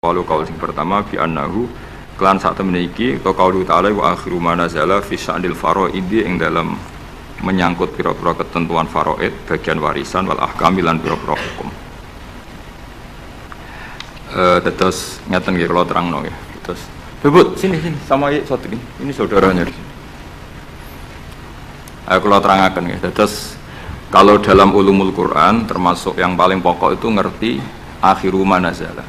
Qalu qaul sing pertama bi annahu kelan sak temene iki to qaulu ta'ala wa akhiru ma nazala fi sya'nil faraidi ing dalam menyangkut pira-pira ketentuan faraid bagian warisan wal ahkam lan pira-pira hukum. Terus ngeten nggih kula terangno nggih. Terus Bebut sini sama satu ini saudaranya di sini. Kula terangaken nggih. Terus kalau dalam ulumul Quran termasuk yang paling pokok itu ngerti akhiru ma nazala.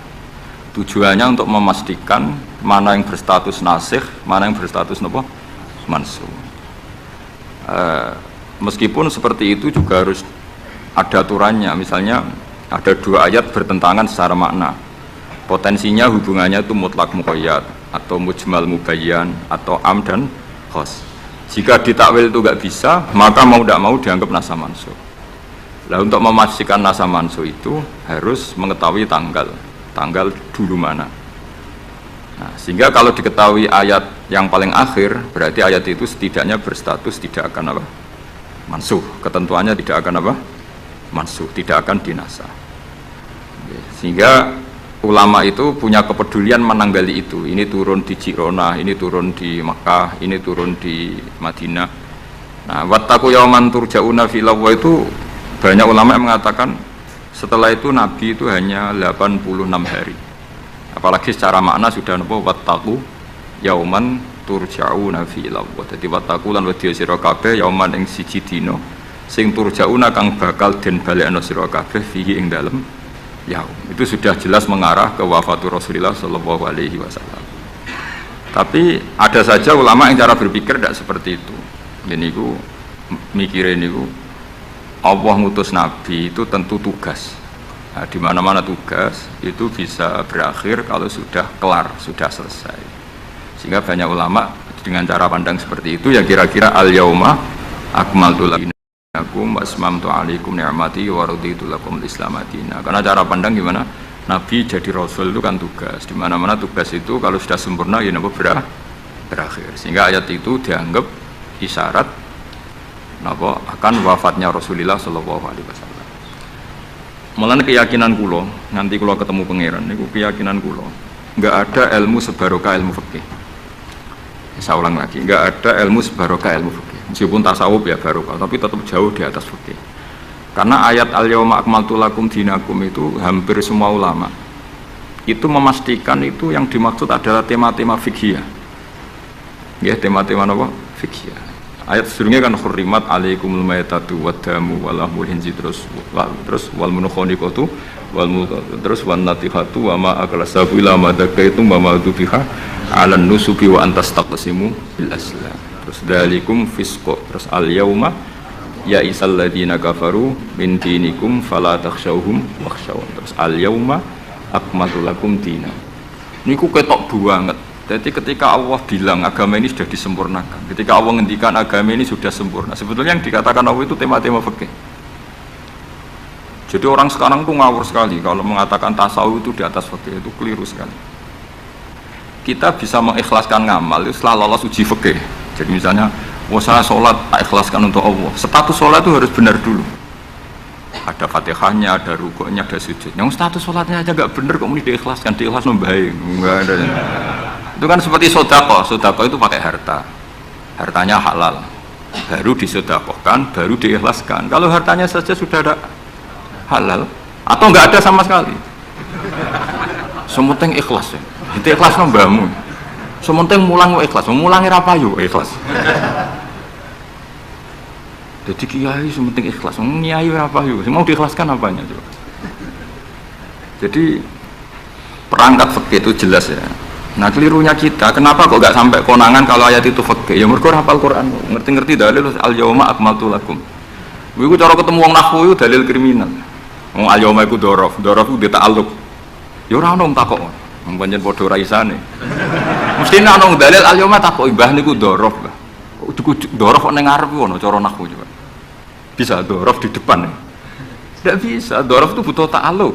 Tujuannya untuk memastikan mana yang berstatus nasikh, mana yang berstatus napa? Mansukh. Meskipun seperti itu juga harus ada aturannya. Misalnya ada dua ayat bertentangan secara makna. Potensinya hubungannya itu mutlak muqayyad atau mujmal mubayyan atau am dan khos. Jika ditakwil itu enggak bisa, maka mau tidak mau dianggap nasa mansukh. Nah, untuk memastikan nasa mansukh itu harus mengetahui tanggal dulu mana. Nah, sehingga kalau diketahui ayat yang paling akhir, berarti ayat itu setidaknya berstatus tidak akan apa? Mansukh. Ketentuannya tidak akan apa? Mansukh, tidak akan dinasah. Sehingga ulama itu punya kepedulian menanggali itu. Ini turun di Jirona, ini turun di Makkah, ini turun di Madinah. Nah, wattaqu yauman turja'una fi lawwa itu banyak ulama yang mengatakan setelah itu Nabi itu hanya 86 hari. Apalagi secara makna sudah napa wattaqu yauman turja'una fi lawwa. Dadi wattaqu lan wedya sira kabeh yauman ing siji dina sing turja'una kang bakal den balekno sira kabeh fihi ing dalem yaum. Itu sudah jelas mengarah ke wafatul Rasulullah sallallahu alaihi wasallam. Tapi ada saja ulama yang cara berpikir tidak seperti itu. Ini ku mikirin niku Allah ngutus Nabi itu tentu tugas. Nah, di mana-mana tugas itu bisa berakhir kalau sudah kelar, sudah selesai. Sehingga banyak ulama dengan cara pandang seperti itu ya kira-kira al-yauma akmaltu lakum wasmamtu alaikum ni'mati wa raditu lakum al-islam madina. Karena cara pandang gimana? Nabi jadi rasul itu kan tugas. Di mana-mana tugas itu kalau sudah sempurna ya napa berakhir. Sehingga ayat itu dianggap isyarat napa akan wafatnya Rasulullah sallallahu alaihi wasallam. Mulane keyakinan kula, nanti kula ketemu pangeran niku keyakinan kula, enggak ada ilmu sebarokah ilmu fikih. Saya ulang lagi, enggak ada ilmu sebarokah ilmu fikih. Meskipun tasawuf ya barokah, tapi tetap jauh di atas fikih. Karena ayat al-yauma akmaltu lakum dinakum itu hampir semua ulama itu memastikan itu yang dimaksud adalah tema-tema fikih. Ya, tema-tema apa? Fikih. Ayat sebelumnya kan hurrimat alaikumul maitatu waddamu walahmul hinzi terus wal munkhaniqatu terus wan natihatu wa ma aklasabu ila madakaitum wa ma dubiha 'alan nusubi wa antastaqsimu bil aslam. Terus dalikum fisqu. Terus al yauma ya isal ladina kafaru min dinikum fala takhshawhum wakhshawun. Terus al yauma akmaltu lakum dinakum. Niku ketok banget. Jadi ketika Allah bilang agama ini sudah disempurnakan, ketika Allah ngendikan agama ini sudah sempurna, sebetulnya yang dikatakan Allah itu tema-tema fikih. Jadi orang sekarang tuh ngawur sekali kalau mengatakan tasawuf itu di atas fikih, itu keliru sekali. Kita bisa mengikhlaskan ngamal itu setelah lolos uji fikih. Jadi misalnya, saya sholat tak ikhlaskan untuk Allah. Status sholat itu harus benar dulu. Ada fatihahnya, ada rukuknya, ada sujudnya. Yang status sholatnya aja nggak benar kok mau diikhlaskan, diikhlas membaik, nggak ada. Itu kan seperti sodako itu pakai hartanya halal, baru disodakohkan, baru diikhlaskan. Kalau hartanya saja sudah ada halal atau nggak ada sama sekali, sementing ikhlas ya, itu ikhlas nombamu, sementing mulang ikhlas, mulangi rapayu ikhlas. Jadi kiai sementing ikhlas, nyai rapayu, mau diikhlaskan apanya coba. Jadi perangkat fikih itu jelas ya. Nah kelirunya kita, kenapa kok gak sampai konangan kalau ayat itu fikih? Ya mergo hafal Quran, ngerti-ngerti dalil al-yauma akmaltu lakum. Iku cara ketemu wong nahwu itu dalil kriminal. Wong al-yauma iku dzaraf itu dita'alluq. Ya ora ono takok. Wong pancen padha ra isane. Mesti ana dalil al-yauma takok mbah niku dzaraf, Mbah. Kok dzaraf kok ning ngarep ono cara nahwu coba. Bisa dzaraf di depan. Tidak bisa, dzaraf itu butuh ta'alluq.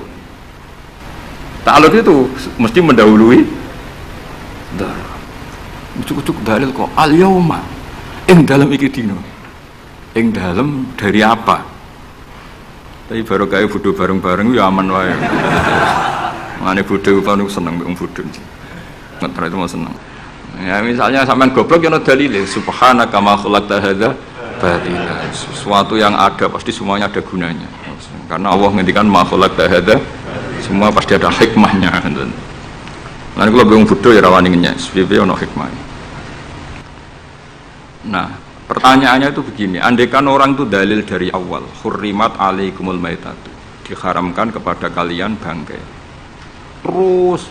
Ta'alluq itu mesti mendahului ucuk-ucuk dalil kok al-yauma ing dalam iki dina ing dalam dari apa tapi baru kayak bodoh bareng-bareng ya aman wae Mane bodho paling seneng wong bodho. Ngetra itu mau seneng. Ya misalnya sampean goblok ya ono dalile subhanaka ma khalaqta hadza batila. Sesuatu yang ada pasti semuanya ada gunanya. Karena Allah ngendikan ma khalaqta hadza semua pasti ada hikmahnya. Lan kula wong bodho ya rawani ngenyek, piye ono hikmahnya. Nah, pertanyaannya itu begini, andaikan orang itu dalil dari awal, hurrimat alaikumul maitatu, diharamkan kepada kalian bangkai. Terus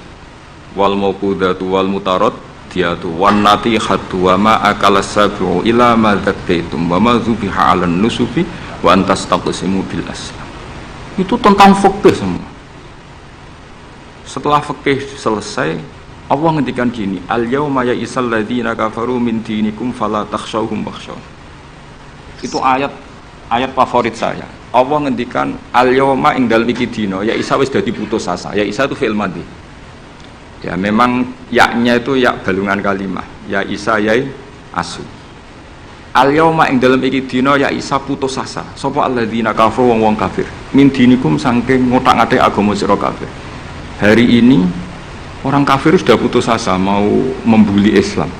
wal mauqudatu wal mutarad diatu wan natihatu wa ma akalas sabu ila ma dzakaitum wa ma zubiha 'alan nusufi wa antastaqsimu bil aslam. Itu tentang fikih semua. Setelah fikih selesai, Allah ngendikan gini, al-yauma ya'isal ladzina kafaru min dinikum fala takhshawhum wakhshaw. Itu ayat favorit saya. Allah ngendikan al-yauma ing dalem iki dina, ya isa wis dadi putus asa. Ya isa itu fi'il madhi. Ya memang yaknya itu ya balungan kalimah. Ya isa yai asu. Al-yauma ing dalem iki dina ya isa putus asa. Sapa alladzina kafaru wong kafir. Min dinikum saking ngotak-ngatik agama sira kabeh. Hari ini orang kafir sudah putus asa mau membuli Islam.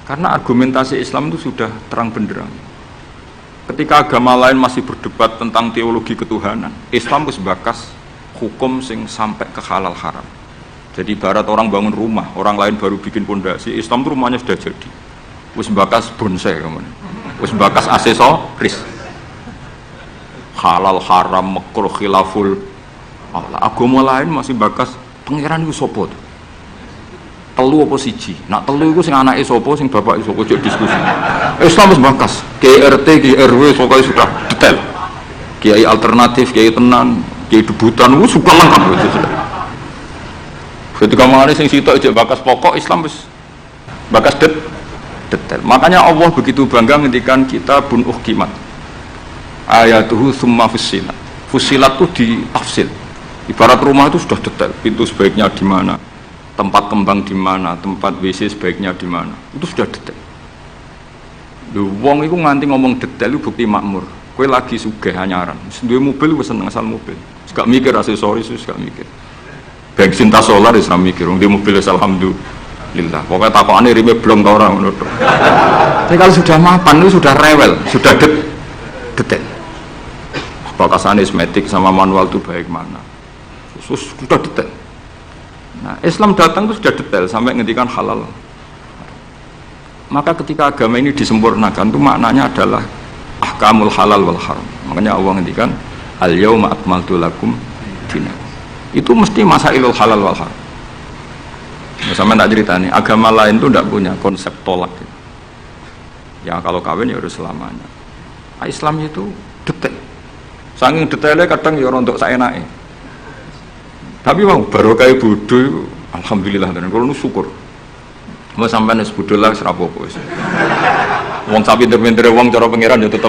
Karena argumentasi Islam itu sudah terang benderang. Ketika agama lain masih berdebat tentang teologi ketuhanan, Islam wis bakas hukum sing sampai ke halal haram. Jadi barat orang bangun rumah, orang lain baru bikin pondasi, Islam itu rumahnya sudah jadi. Wis bakas bonsai kemudian. Wis bakas aksesoris. Halal haram makruh khilaful. Agama lain masih bakas pangeran itu sopo tuh? Telu apa siji? Nak telu itu sing anake sopo, sing bapak sopo, jadi diskusi. Islam wis bakas, KRT, KRW, pokoknya sudah detail. Kiai alternatif, kiai tenan, kiai debutan, itu suka lengkap gitu sudah. Ketika mengenai sing sitok ijek bakas pokok, Islam wis bakas detail. Makanya Allah begitu bangga ngendikan kitabun uhkimat. Ayatuhu summa fussilat. Fussilat itu ditafsir. Ibarat rumah itu sudah detail, pintu sebaiknya di mana, tempat kembang di mana, tempat WC sebaiknya di mana, itu sudah detail. Wong itu nganti ngomong detail itu bukti makmur. Kowe lagi sugih anyaran, duwe mobil wis seneng asal mobil. Gak mikir aksesoris, gak mikir. Bensin tas solar wis ra mikir, wong di mobil wis alhamdulillah. Pokoknya takokane rime blong ta ora ngono tok. Tapi kalau sudah mapan itu sudah rewel, sudah detail. Bakasan esmetik sama manual itu baik mana. Sudah detail. Nah, Islam datang itu sudah detail sampai ngendikan halal. Maka ketika agama ini disempurnakan itu maknanya adalah ahkamul halal wal haram. Makanya Allah ngendikan al-yauma akmaltu lakum dinakum. Itu mesti masailul halal wal haram. Sama tak cerita nih, agama lain itu tidak punya konsep tolak. Ya kalau kawin ya harus selamanya. Islam itu detail. Saking detailnya kadang ya untuk saenake. Tapi mau barokah bodho alhamdulillah tenan kula nu syukur. Mau sampean wis bodho lah serapopo wis. Wong sapi pinter-pintere wong cara pangeran ya tetep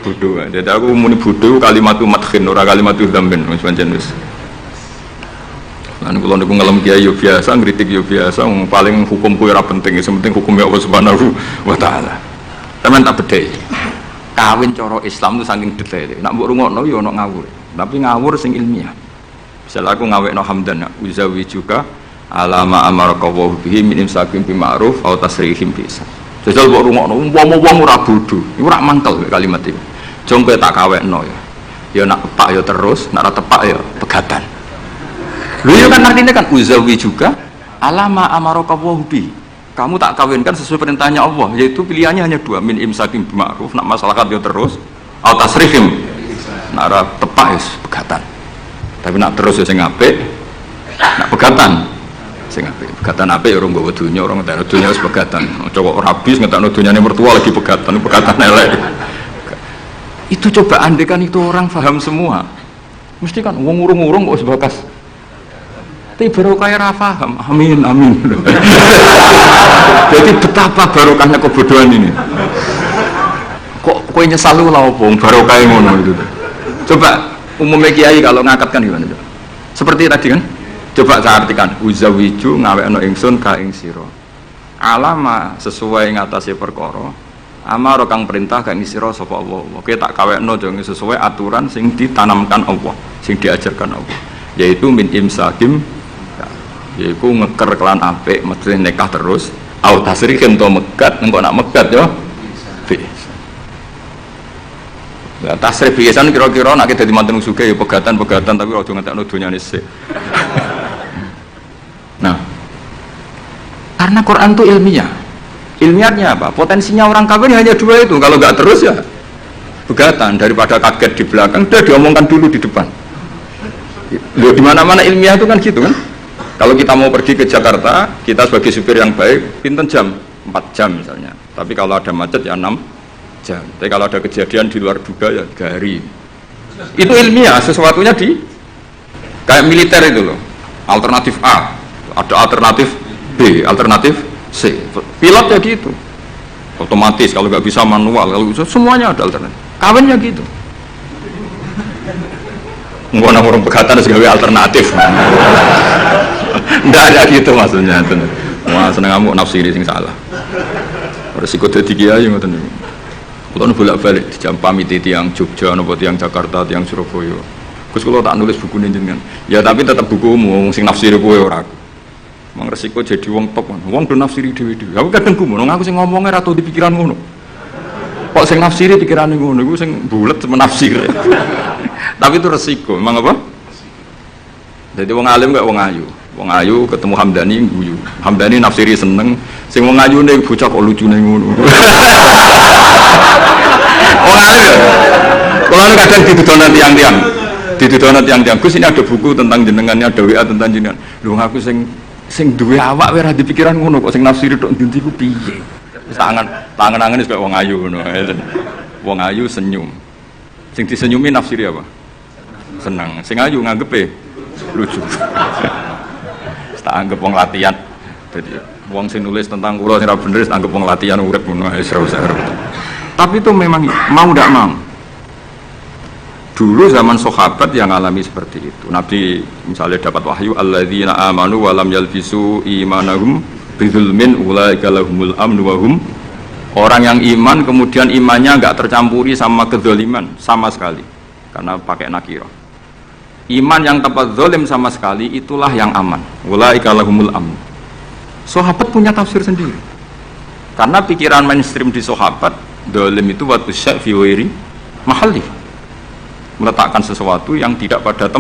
bodho. Dadi aku muni bodho kalimatu madkhin ora kalimatu dzambin wis pancen wis. Lan kula niku ngelem kiai yo biasa, ngritik yo biasa, paling hukumku ora penting, sing penting hukum Allah Subhanahu wa taala. Sampeyan tak bedhei. Kawin cara Islam itu saking detail. Nak mbok rungokno yo ono ngawur, tapi ngawur sing ilmiah. Misalnya aku ngawekno hamdan uzawi juga alama amaraka wa bihi min imsakin bi ma'ruf au tasrihim bi ihsan. Jajal kok rungokno wong ora bodho. Iku ora mangkel kalimat iki. Jong kowe tak kawekno ya. Ya nak tepak ya terus, nak ora tepak ya pegatan. Lho ya kan artinya kan uzawi juga alama amaraka wa bihi. Kamu tak kawinkan sesuai perintahnya Allah, yaitu pilihannya hanya dua, min imsakin bi ma'ruf, nak masalah ya terus, au tasrihim. Nak ora tepak ya pegatan. Tapi nak terus ya sing apik, nak pegatan sing apik. Pegatan apik ya orang nggawa dunya, orang ngetekno dunya wis pegatan. Coba ora habis ngetekno dunyane mertua lagi pegatan elek. Itu coba andekan itu orang paham semua. Mesti kan wong urung-urung kok wis bakas. Tapi barokah ora paham. Amin. Jadi betapa barokahnya kebodohan ini. Kok kowe nyesal lho opo barokah ngono itu. Coba umumnya kiai kalau ngangkatkan gimana coba? Seperti tadi kan? Coba saya artikan uzawiju ngawekno ingsun ka ing sira. Alama sesuai ngatasi perkara. Amar kang perintah ka ing sira sapa Allah. Oke tak kawekno jeng sesuai aturan sing ditanamkan Allah, sing diajarkan Allah. yaitu min imsakim, yaitu ngeker kelan apik mesti nikah terus, au tasrihin to megat, engko nak megat yo bisa. Lah tasrih biasan kira-kira nek dadi manten sugih ya pegatan-pegatan tapi aja ngentekno donyane sik. Nah, karena Quran itu ilmiah. Ilmiahnya apa? Potensinya orang kafir hanya dua itu. Kalau nggak terus ya pegatan, daripada kaget di belakang, udah diomongkan dulu di depan. Loh, di mana-mana ilmiah itu kan gitu kan. Kalau kita mau pergi ke Jakarta, kita sebagai supir yang baik, pinten jam? 4 jam misalnya. Tapi kalau ada macet ya 6 jam. Tapi kalau ada kejadian di luar duga ya 3 hari. Itu ilmiah, sesuatunya di kayak militer itu loh. Alternatif A, ada alternatif B, alternatif C. Pilot ya gitu. Otomatis kalau nggak bisa manual, kalau bisa semuanya ada alternatif. Kawinnya gitu. Enggak nama orang pegatan sebagai alternatif. Enggak ada gitu maksudnya. Wah seneng kamu nafsiri sing salah. Resiko dadi kiai ngoten niku. Kula bolak-balik dijampami tiyang Jogja napa tiyang Jakarta, tiyang Surabaya. Gus kula tak nulis buku jenengan. Ya tapi tetap bukumu sing nafsiri kowe ora aku. Mang resiko jadi wong top. Wong do nafsiri dhewe-dhewe. Aku kadang gumun aku sing ngomongnya ra tau di pikiran ngono. Kok sing nafsiri pikirane ngono iku sing bulet menafsir. Tapi itu resiko. Memang apa? Jadi wong alim gak wong ayu. Wong ayu ketemu Hamdani guyu. Hamdani nafsiri seneng. Sing wong ayune bocah kok lucune ngono. Wong alim ya. Kalau kadang dituduhna tiang-tiang. Dituduhna tiang-tiang. Gus ini ada buku tentang jenengannya, ada WA tentang jenengan. Lho aku sing duwe awak wae ra dipikiran ngono kok sing nafsiri tok ndi ku piye. Wis tangan-tangan wis kaya wong ayu ngono. Wong ayu senyum. Sing disenyumi nafsiri apa? Senang. Sing ayu nganggepe lucu. Tak anggap wong latihan. Jadi wong sing nulis tentang kula sing ra bener anggap wong latihan urip ngono wis ora usah. Tapi itu memang mau ndak mau. Dulu zaman sahabat yang alami seperti itu. Nabi misalnya dapat wahyu alladzina amanu wa lam yalbisu imanahum bidzulmin ulaika lahumul amnu wa hum. Orang yang iman kemudian imannya enggak tercampuri sama kedzaliman sama sekali. Karena pakai nakirah. Iman yang tepat zalim sama sekali itulah yang aman. Ulaika lahumul amnu. Sahabat punya tafsir sendiri. Karena pikiran mainstream di sahabat, zalim itu waktu syai' fi wairi mahalli. Meletakkan sesuatu yang tidak pada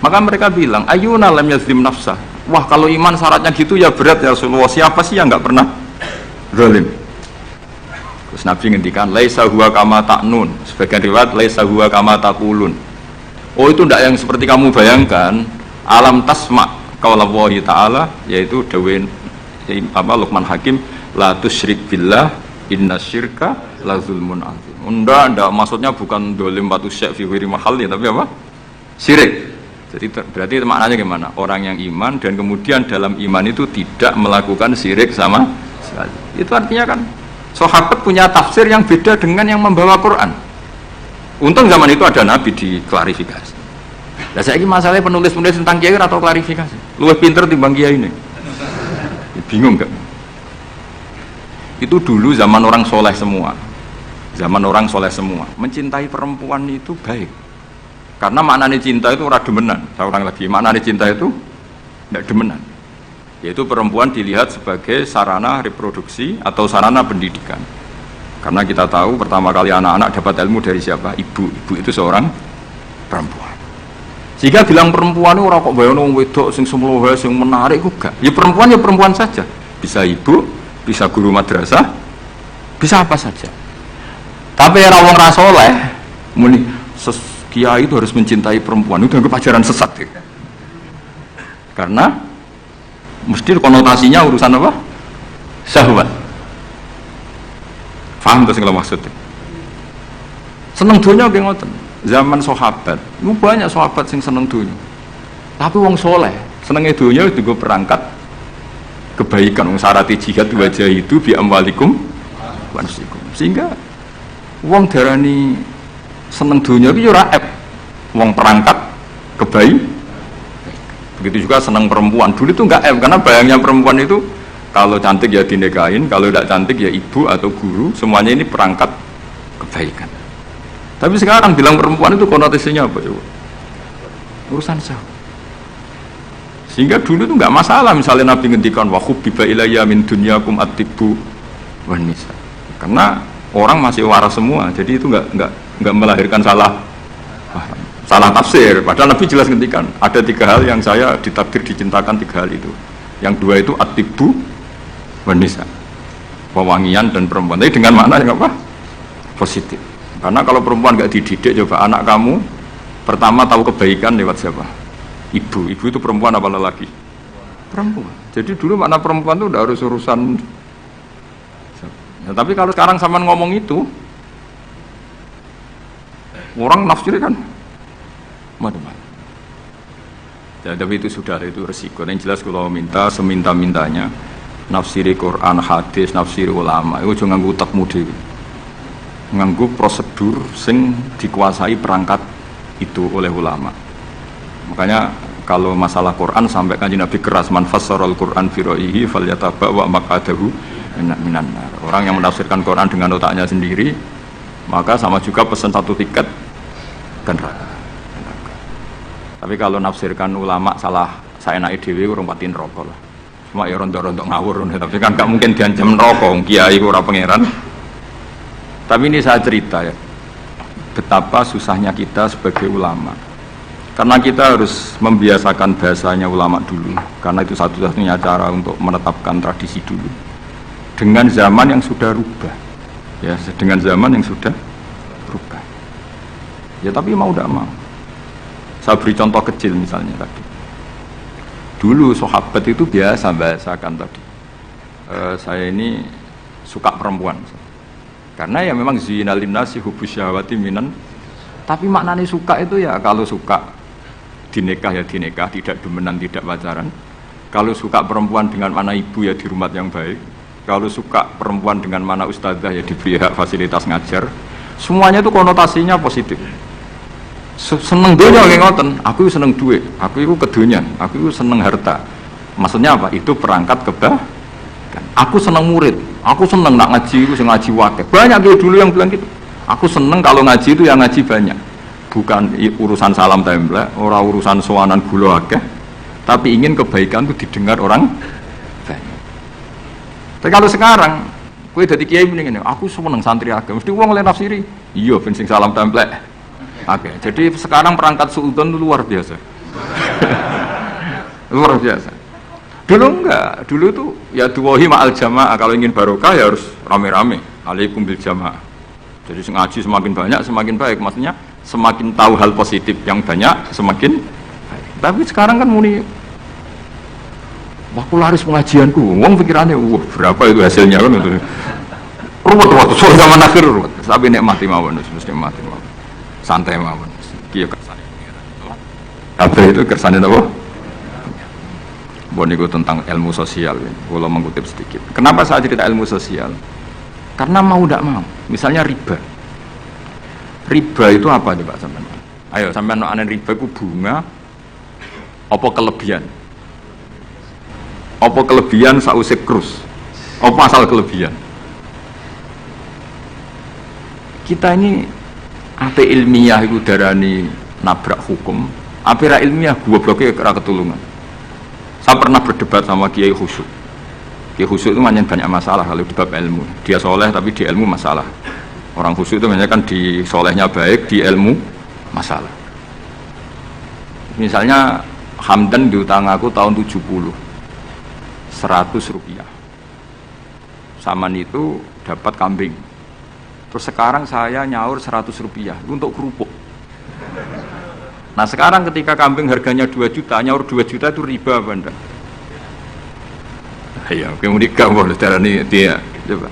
maka mereka bilang ayyuna lam yazlim nafsah. Wah kalau iman syaratnya gitu ya berat ya Rasulullah, siapa sih yang nggak pernah zalim. Terus Nabi ngendikan laisa huwa kama ta'nun, sebagian riwayat laisa huwa kama taqulun. Oh itu tidak yang seperti kamu bayangkan. Alam tasma qaulallahi ta'ala, yaitu dawuh Luqman Hakim, la tusyrik billah innasyirka la zulmun azim. Enggak, maksudnya bukan dolim batu syek fi ghairi mahalli, tapi apa? Syirik. Jadi berarti maknanya gimana? Orang yang iman dan kemudian dalam iman itu tidak melakukan syirik sama sekali. Itu artinya kan sahabat punya tafsir yang beda dengan yang membawa Quran. Untung zaman itu ada Nabi diklarifikasi. Nah saya ini masalahnya penulis-penulis tentang kiai atau klarifikasi. Luwih pinter timbang kiai ini. Bingung gak? Itu dulu zaman orang soleh semua. Zaman orang soleh semua. Mencintai perempuan itu baik. Karena maknanya cinta itu ora demenan. Saya ulang lagi, maknanya cinta itu tidak demenan. Yaitu perempuan dilihat sebagai sarana reproduksi atau sarana pendidikan. Karena kita tahu pertama kali anak-anak dapat ilmu dari siapa? Ibu. Ibu itu seorang perempuan. Jika bilang perempuan itu orang kok bayang wong wedok sing semlohe sing menarik kok gak. Ya perempuan saja. Bisa ibu, bisa guru madrasah, bisa apa saja. Tapi orang wong ra saleh muni kiai itu harus mencintai perempuan. Itu anggap ajaran sesat ya. Karena mesti konotasinya urusan apa? Syahwat. Paham tuh kalau maksudnya? Seneng dunia kayak ngoten. Zaman sahabat, itu banyak sahabat yang seneng dunia. Tapi wong soleh, senengnya dunia itu juga perangkat kebaikan. Wong syarati jihad wajah itu bi amwalikum wansikum. Sehingga wong darani seneng dunia itu ora ep. Wong perangkat kebaikan. Begitu juga seneng perempuan. Dulu itu enggak ep karena bayangnya perempuan itu kalau cantik ya dinikahin, kalau tidak cantik ya ibu atau guru, semuanya ini perangkat kebaikan. Tapi sekarang bilang perempuan itu konotasinya apa coba? Urusan syahwat. Sehingga dulu itu nggak masalah misalnya Nabi ngendikan wa hubbiba ilayya min dunyakum at-tibbu wan nisa. Karena orang masih waras semua, jadi itu nggak melahirkan salah tafsir. Padahal Nabi jelas ngendikan ada 3 hal yang saya ditakdir dicintakan, 3 hal itu. Yang 2 itu at-tibbu wan nisa, pewangian dan perempuan. Tapi dengan makna yang apa? Positif. Karena kalau perempuan nggak dididik, coba anak kamu pertama tahu kebaikan lewat siapa? Ibu itu perempuan apa lelaki? Perempuan. Jadi dulu makna perempuan itu udah harus urusan. Ya, tapi kalau sekarang sama ngomong itu, orang nafsir kan macam-macam. Ya, tapi itu sudah itu resiko. Yang jelas kalau minta seminta-mintanya nafsiri Quran, hadis, nafsiri ulama, itu jangan nganggo utekmu dhewe. Nganggo prosedur sing dikuasai perangkat itu oleh ulama. Makanya kalau masalah Quran sampai Kanjeng Nabi keras, man fassarul Quran fi ra'yihi falyatabawa maq'adahu minan nar. Orang yang menafsirkan Quran dengan otaknya sendiri, maka sama juga pesan 1 tiket ke neraka. Tapi kalau nafsirkan ulama salah saenake dhewe urung pati neraka lah. Cuma ya rontok-rontok ngawur, tapi kan gak mungkin diancam neraka kiai ora pangeran. Tapi ini saya cerita ya, betapa susahnya kita sebagai ulama. Karena kita harus membiasakan bahasanya ulama dulu, karena itu satu-satunya cara untuk menetapkan tradisi dulu. Dengan zaman yang sudah rubah, ya, dengan zaman yang sudah rubah. Ya tapi mau tidak mau. Saya beri contoh kecil misalnya tadi. Dulu sahabat itu biasa bahasakan tadi. Saya ini suka perempuan, karena ya memang zina linnasi hubbus syahwati minan. Tapi maknanya suka itu ya kalau suka dinikah ya dinikah, tidak demenan, tidak pacaran. Kalau suka perempuan dengan mana ibu ya di rumah yang baik. Kalau suka perempuan dengan mana ustadzah ya diberi hak fasilitas ngajar. Semuanya itu konotasinya positif. Seneng dunia kayak ngoten, aku seneng duit, aku itu kedunian, aku itu seneng harta. Maksudnya apa? Itu perangkat kebaikan. Aku seneng murid, aku seneng nak ngaji, aku seneng ngaji wakil. Banyak dulu yang bilang gitu. Aku seneng kalau ngaji itu yang ngaji banyak. Bukan urusan salam tempel, orang urusan sowanan gula akeh, tapi ingin kebaikan itu didengar orang banyak. Tapi kalau sekarang, kowe dadi kiai mending aku seneng santri akeh, mesti wong oleh nafsiri. Iya, ben sing salam tempel. Oke, jadi sekarang perangkat suudzon itu luar biasa. Luar biasa. Dulu enggak, dulu tuh ya duwahi ma'al jamaah, kalau ingin barokah ya harus rame-rame. Alaikum bil jamaah. Jadi ngaji semakin banyak semakin baik, maksudnya semakin tahu hal positif yang banyak semakin baik. Tapi sekarang kan muni waktu laris pengajianku, wong pikirannya wah berapa itu hasilnya kan itu. Ruwet waktu soal zaman akhir ruwet. Tapi nikmati mawon, mesti nikmati mawon. Santai mawon. Kiyo kersane pengiran. Apa itu kersane apa? Bon itu tentang ilmu sosial. Kalau mengutip sedikit. Kenapa saya cerita ilmu sosial? Karena mau tidak mau. Misalnya riba. Riba itu apa coba sampean? Ayo sampean ana riba itu bunga apa kelebihan? Apa kelebihan sausé krus? Apa asal kelebihan? Kita ini apa ilmiah itu darani nabrak hukum, apa ra ilmiah gobloknya ora ketulungan. Saya pernah berdebat sama Kiai Khusyuk. Kiai Khusyuk itu banyak masalah kalau di bab ilmu. Dia soleh tapi di ilmu masalah. Orang khusyuk itu banyak kan di solehnya baik, di ilmu masalah. Misalnya Hamdan diutang aku tahun 70 100 rupiah. Saman itu dapat kambing. Terus sekarang saya nyaur 100 rupiah untuk kerupuk. Nah sekarang ketika kambing harganya 2 juta, nyaur 2 juta itu riba apa enggak? Ya, kemudian kamu darani dia coba.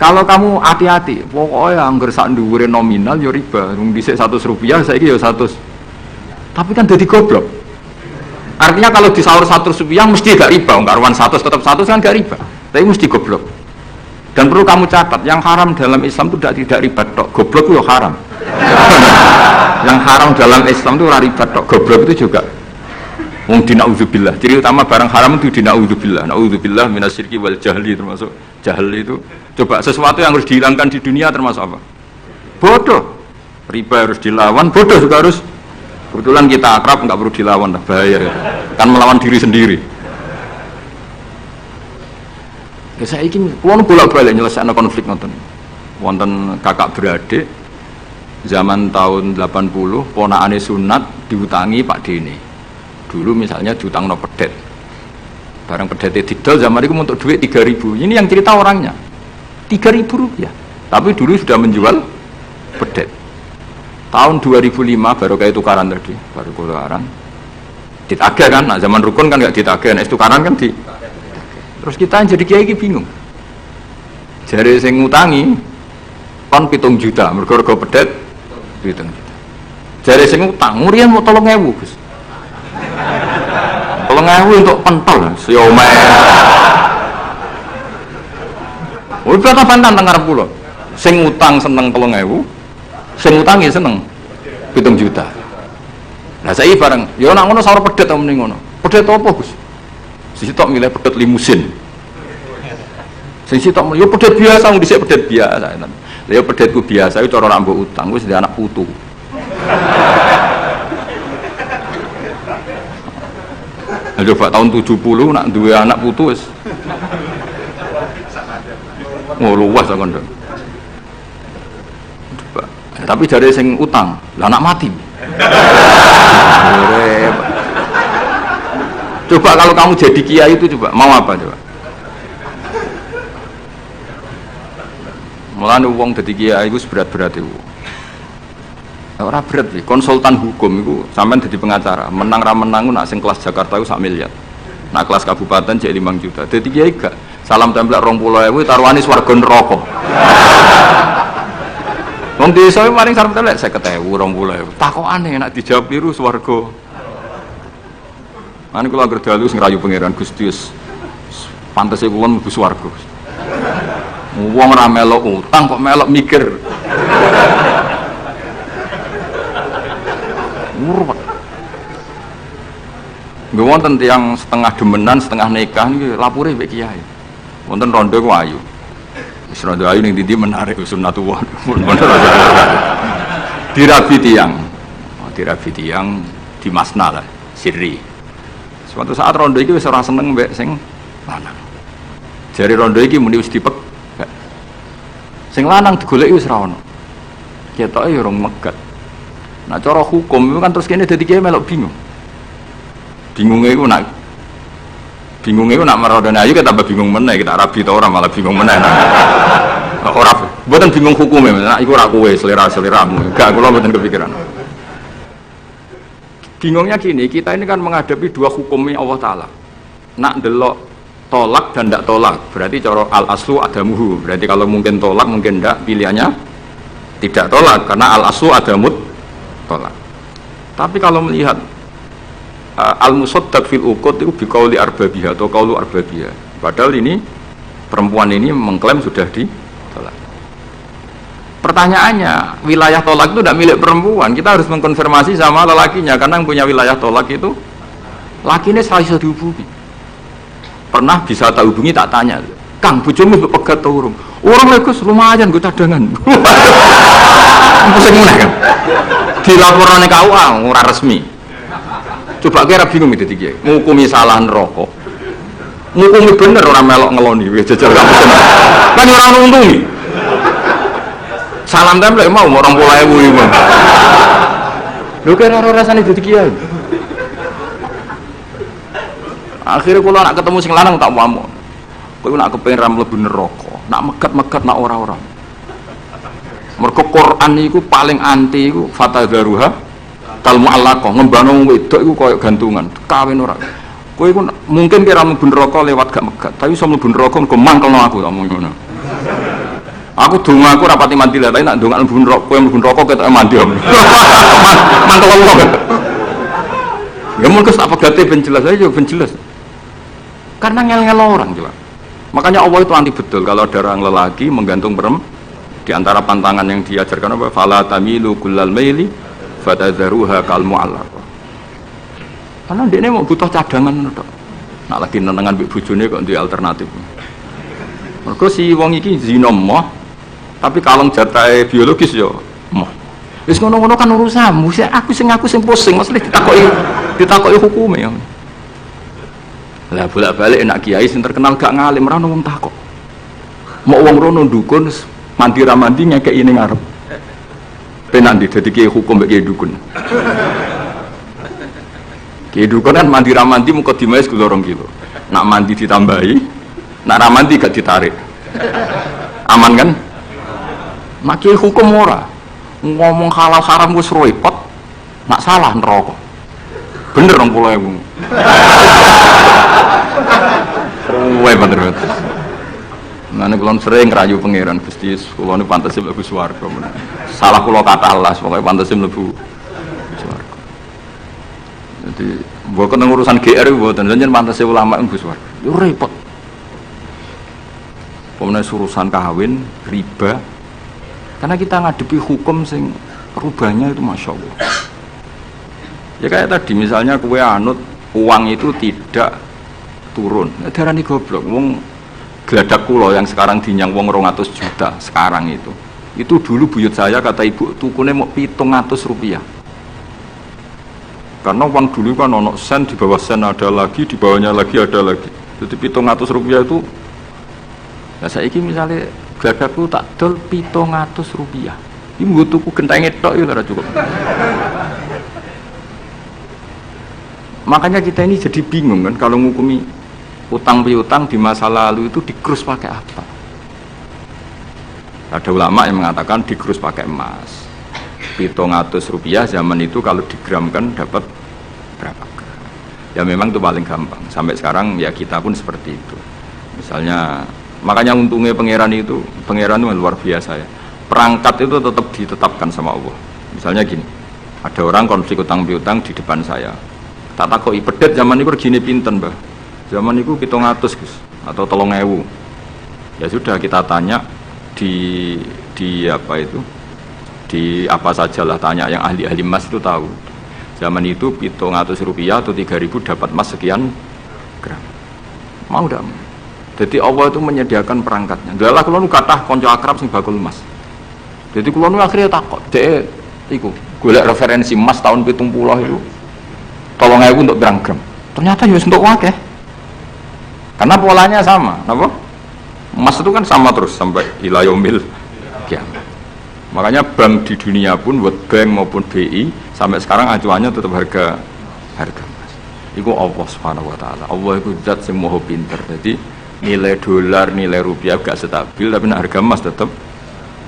Kalau kamu hati-hati, pokoknya anggar sak dhuwure nominal ya riba. Rung dhisik 100 rupiah, saiki ya 100. Tapi kan jadi goblok. Artinya kalau disaur 100 rupiah mesti gak riba, karuan 100 tetap 100 kan gak riba. Tapi mesti goblok. Dan perlu kamu catat, yang haram dalam Islam itu tidak riba tok, goblok itu haram. Yang haram dalam Islam itu riba tok, goblok itu juga. Wong dina'udzubillah. Jadi utama barang haram itu dina'udzubillah. Na'udzubillah minasyirki wal jahli, termasuk jahil itu. Coba sesuatu yang harus dihilangkan di dunia termasuk apa? Bodoh. Riba harus dilawan, bodoh juga harus Kebetulan kita akrab, nggak perlu dilawan, bahaya ya. Kan melawan diri sendiri. Ya saya ingin, kalau bolak-balik nyelesaikan konflik nonton. Wonten kakak beradik, zaman tahun 80, ponakane sunat diutangi Pak Dene. Dulu misalnya diutang no pedet. Barang pedetnya didol zaman itu untuk duit 3.000. Ini yang cerita orangnya. 3.000 rupiah. Tapi dulu sudah menjual pedet. Tahun 2005 baru kayak tukaran tadi, baru tukaran. Ditagih kan, nah zaman rukun kan nggak ditagih, nah tukaran kan di. Terus kita jadi kiai bingung. Jari sing ngutangi kon 7 juta, mergo pedet 7 juta. Jari sing ngutang, murian mau 3.000, Gus. 3.000 untuk pentol, siomay. Oh, kata pantan teng ngarep kula. Sing ngutang seneng 3.000, sing ngutangi seneng 7 juta. Nah saya bareng, ya nak ngono sawar pedet mending ngono. Pedet apa, Gus? Sisi tok milih pedet limusin. Sing sitok yo pedet biasa, wong dhisik pedet biasa. Lah yo pedetku biasa iku cara nak mbok utang wis ndek anak putu. Coba tahun 70 nak duwe anak putu wis. Oh luas kan. Tapi dari sing utang, lah anak mati. Coba kalau kamu jadi kiai itu coba mau apa coba? Mulane wong dadi kiai iku berat-berat iku. Ora berat sih, konsultan hukum itu sampean dadi pengacara, menang ra menang nak sing kelas Jakarta iku 1 miliar. Nak kelas kabupaten cek 5 juta. Dadi kiai gak salam tempel 20.000 taruhane swarga neraka. Wong desa maring sarep telek 50.000 20.000. Takokane nek dijawab biru swarga. Mane kula anggere dalu sing rayu pangeran Gusti pantese kula mlebu swarga. Wong ora melok utang kok melok mikir. Murwet. Nggih wonten tiyang setengah demenan, setengah nikah niki lapure mbek kiai. Wonten rondo ku ayu. Wis rondo ayu ning ndi menarik sunatullah. Dirabi tiyang. Dirabi tiyang di Masna lah, sirri. Suatu saat rondo iki wis ora seneng mbek sing lanang. Jari rondo iki muni wis dipek. Sing lanang digoleki wis ora ono. Ketoke ya urung megat. Nah cara hukum itu kan terus kene dadi kiai melok bingung. Bingungnya itu nak merodone ayu kita tambah bingung meneh, kita rabi ta ora malah bingung meneh. Ora mboten bingung hukume, nek iku ora kowe selera-seleramu. Gak kula mboten kepikiran. Bingungnya gini, kita ini kan menghadapi dua hukumnya Allah Ta'ala. Nak delok tolak dan ndak tolak, berarti cara al-aslu adamuhu. Berarti kalau mungkin tolak, mungkin ndak, pilihannya tidak tolak, karena al-aslu adamut tolak. Tapi kalau melihat al-musaddaq fil uqud itu biqauli arbabiyah atau qaulu arbabiyah. Padahal ini perempuan ini mengklaim sudah ditolak. Pertanyaannya, wilayah tolak itu tidak milik perempuan. Kita harus mengkonfirmasi sama lelakinya, karena yang punya wilayah tolak itu lakinya selalu bisa dihubungi. Pernah bisa tak hubungi, tak tanya, Kang, bojomu pegat atau urung? Urung legus, lumayan gue cadangan. Pusing mana kan? Di laporan KUA, ora resmi. Coba kira bingung itu tiga. Ngukumi salah rokok. Ngukumi bener orang melok ngeloni. Jajal kamu bener. Kan orang untungi. Salam template mau 20.000 ini. Lu kira rasanya itu tiga. Akhirnya kalau nak ketemu sing lanang tak mau. Kau nak kepengen ram lebih neraka. Nak megat nak orang-orang. Mergo Quran iku paling anti iku fatadzaruha kal mu'allaqah, ngembano wedok iku koyo gantungan, kawin ora. Kowe iku mungkin kira mlebu neraka lewat gak megat, tapi iso mlebu neraka engko mangkelno aku tak ngono. Aku dongaku ora pati mandi lah, tapi nak ndongak mlebu neraka, kowe mlebu neraka ketoke mandi om. Mantel wong. Ya mungkin tak pegate ben jelas aja ben jelas. Karena ngel-ngel orang coba. Makanya Allah itu anti betul kalau ada orang lelaki menggantung perempuan. Di antara pantangan yang diajarkan apa? Fala tamilu kullal maili fatadzaruha kal mu'allaqah. Karena dia mau butuh cadangan tok. Nak lagi nenengan mbek bojone kok duwe alternatif. Mergo si wong iki zina moh, tapi kalong jatahe biologis ya moh. Wis ngono-ngono kan urusanmu, aku sing pusing, maksudnya ditakoki hukume. Lah bolak-balik enak kiai sing terkenal gak ngalim ora ono wong takok. Mau wong rono dukun mandi ra mandi ngekeki ning ngarep. Penak ndi dadi kiai hukum mbek kiai dukun. Kiai dukun kan mandi ra mandi muka dimaes kula 2 kilo. Nak mandi ditambahi, nak ra mandi gak ditarik. Aman kan? Nak kiai hukum ora. Ngomong halal haram wis repot, nak salah neraka. Bener 20.000. Ruwe bener. Mane kula sering rayu pangeran Gusti, kula niku pantes mlebu swarga. Salah kula kata Allah, pokoke pantes mlebu swarga. Jadi mbok nang urusan GR mboten jenengan pantes ulama mlebu swarga. Yo repot. Pemene urusan kawin, riba. Karena kita ngadepi hukum sing rubahnya itu Masya Allah. Ya kayak tadi misalnya kue anut uang itu tidak turun. Darani goblok. Wong geladak kulo yang sekarang dinyang wong 200 juta sekarang itu dulu buyut saya kata ibu tukune mau 700 rupiah. Karena uang dulu kan ono sen, di bawah sen ada lagi, di bawahnya lagi ada lagi. Jadi 700 rupiah itu. Nah saya ini misalnya gladakku tak dol 700 rupiah. Ini gue tuku genteng etok itu ora cukup. Makanya kita ini jadi bingung kan kalau ngukumi utang piutang di masa lalu itu dikrus pakai apa? Ada ulama yang mengatakan dikrus pakai emas. 700 rupiah zaman itu kalau digramkan dapat berapa gram? Ya memang itu paling gampang. Sampai sekarang ya kita pun seperti itu. Misalnya makanya untungnya pangeran itu luar biasa ya. Perangkat itu tetap ditetapkan sama Allah. Misalnya gini, ada orang konflik utang piutang di depan saya. Tak takoki pedet zaman itu gini pinten, Mbah. Zaman itu 700 Gus atau 3.000. Ya sudah kita tanya di apa itu? Di apa sajalah tanya yang ahli-ahli emas itu tahu. Zaman itu 700 rupiah atau 3.000 dapat emas sekian gram. Mau dak? Jadi Allah itu menyediakan perangkatnya. Dalah kula nu kathah kanca akrab sing bakul emas. Jadi kula nu akhirnya takut, dek iku golek referensi emas tahun 70 itu 3.000 untuk berang gram. Ternyata ya untuk akeh. Karena polanya sama, napa? Emas itu kan sama terus sampai ila yaumil kiamat. Makanya bank di dunia pun, World Bank maupun BI sampai sekarang acuannya tetap harga emas. Iku Allah Subhanahu wa taala. Allah itu zat sing maha pinter. Jadi nilai dolar, nilai rupiah gak stabil, tapi harga emas tetap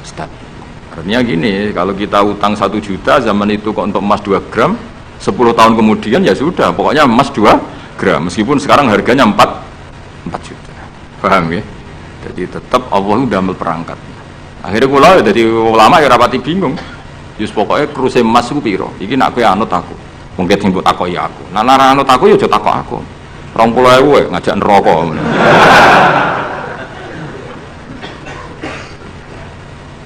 stabil. Artinya gini, kalau kita utang 1 juta zaman itu kok untuk emas 2 gram, 10 tahun kemudian ya sudah, pokoknya emas 2 gram, meskipun sekarang harganya 4 juta. Paham ya? Jadi tetap Allah udah ambil perangkat. Akhirnya kula jadi ulama ya rapati bingung. Yus pokoknya kruse emas ku piro? Iki nak kowe anut aku. Mungkin sing mbok takoki aku. Nah nek anut aku ya aja takok aku. 20.000 ngajak neraka.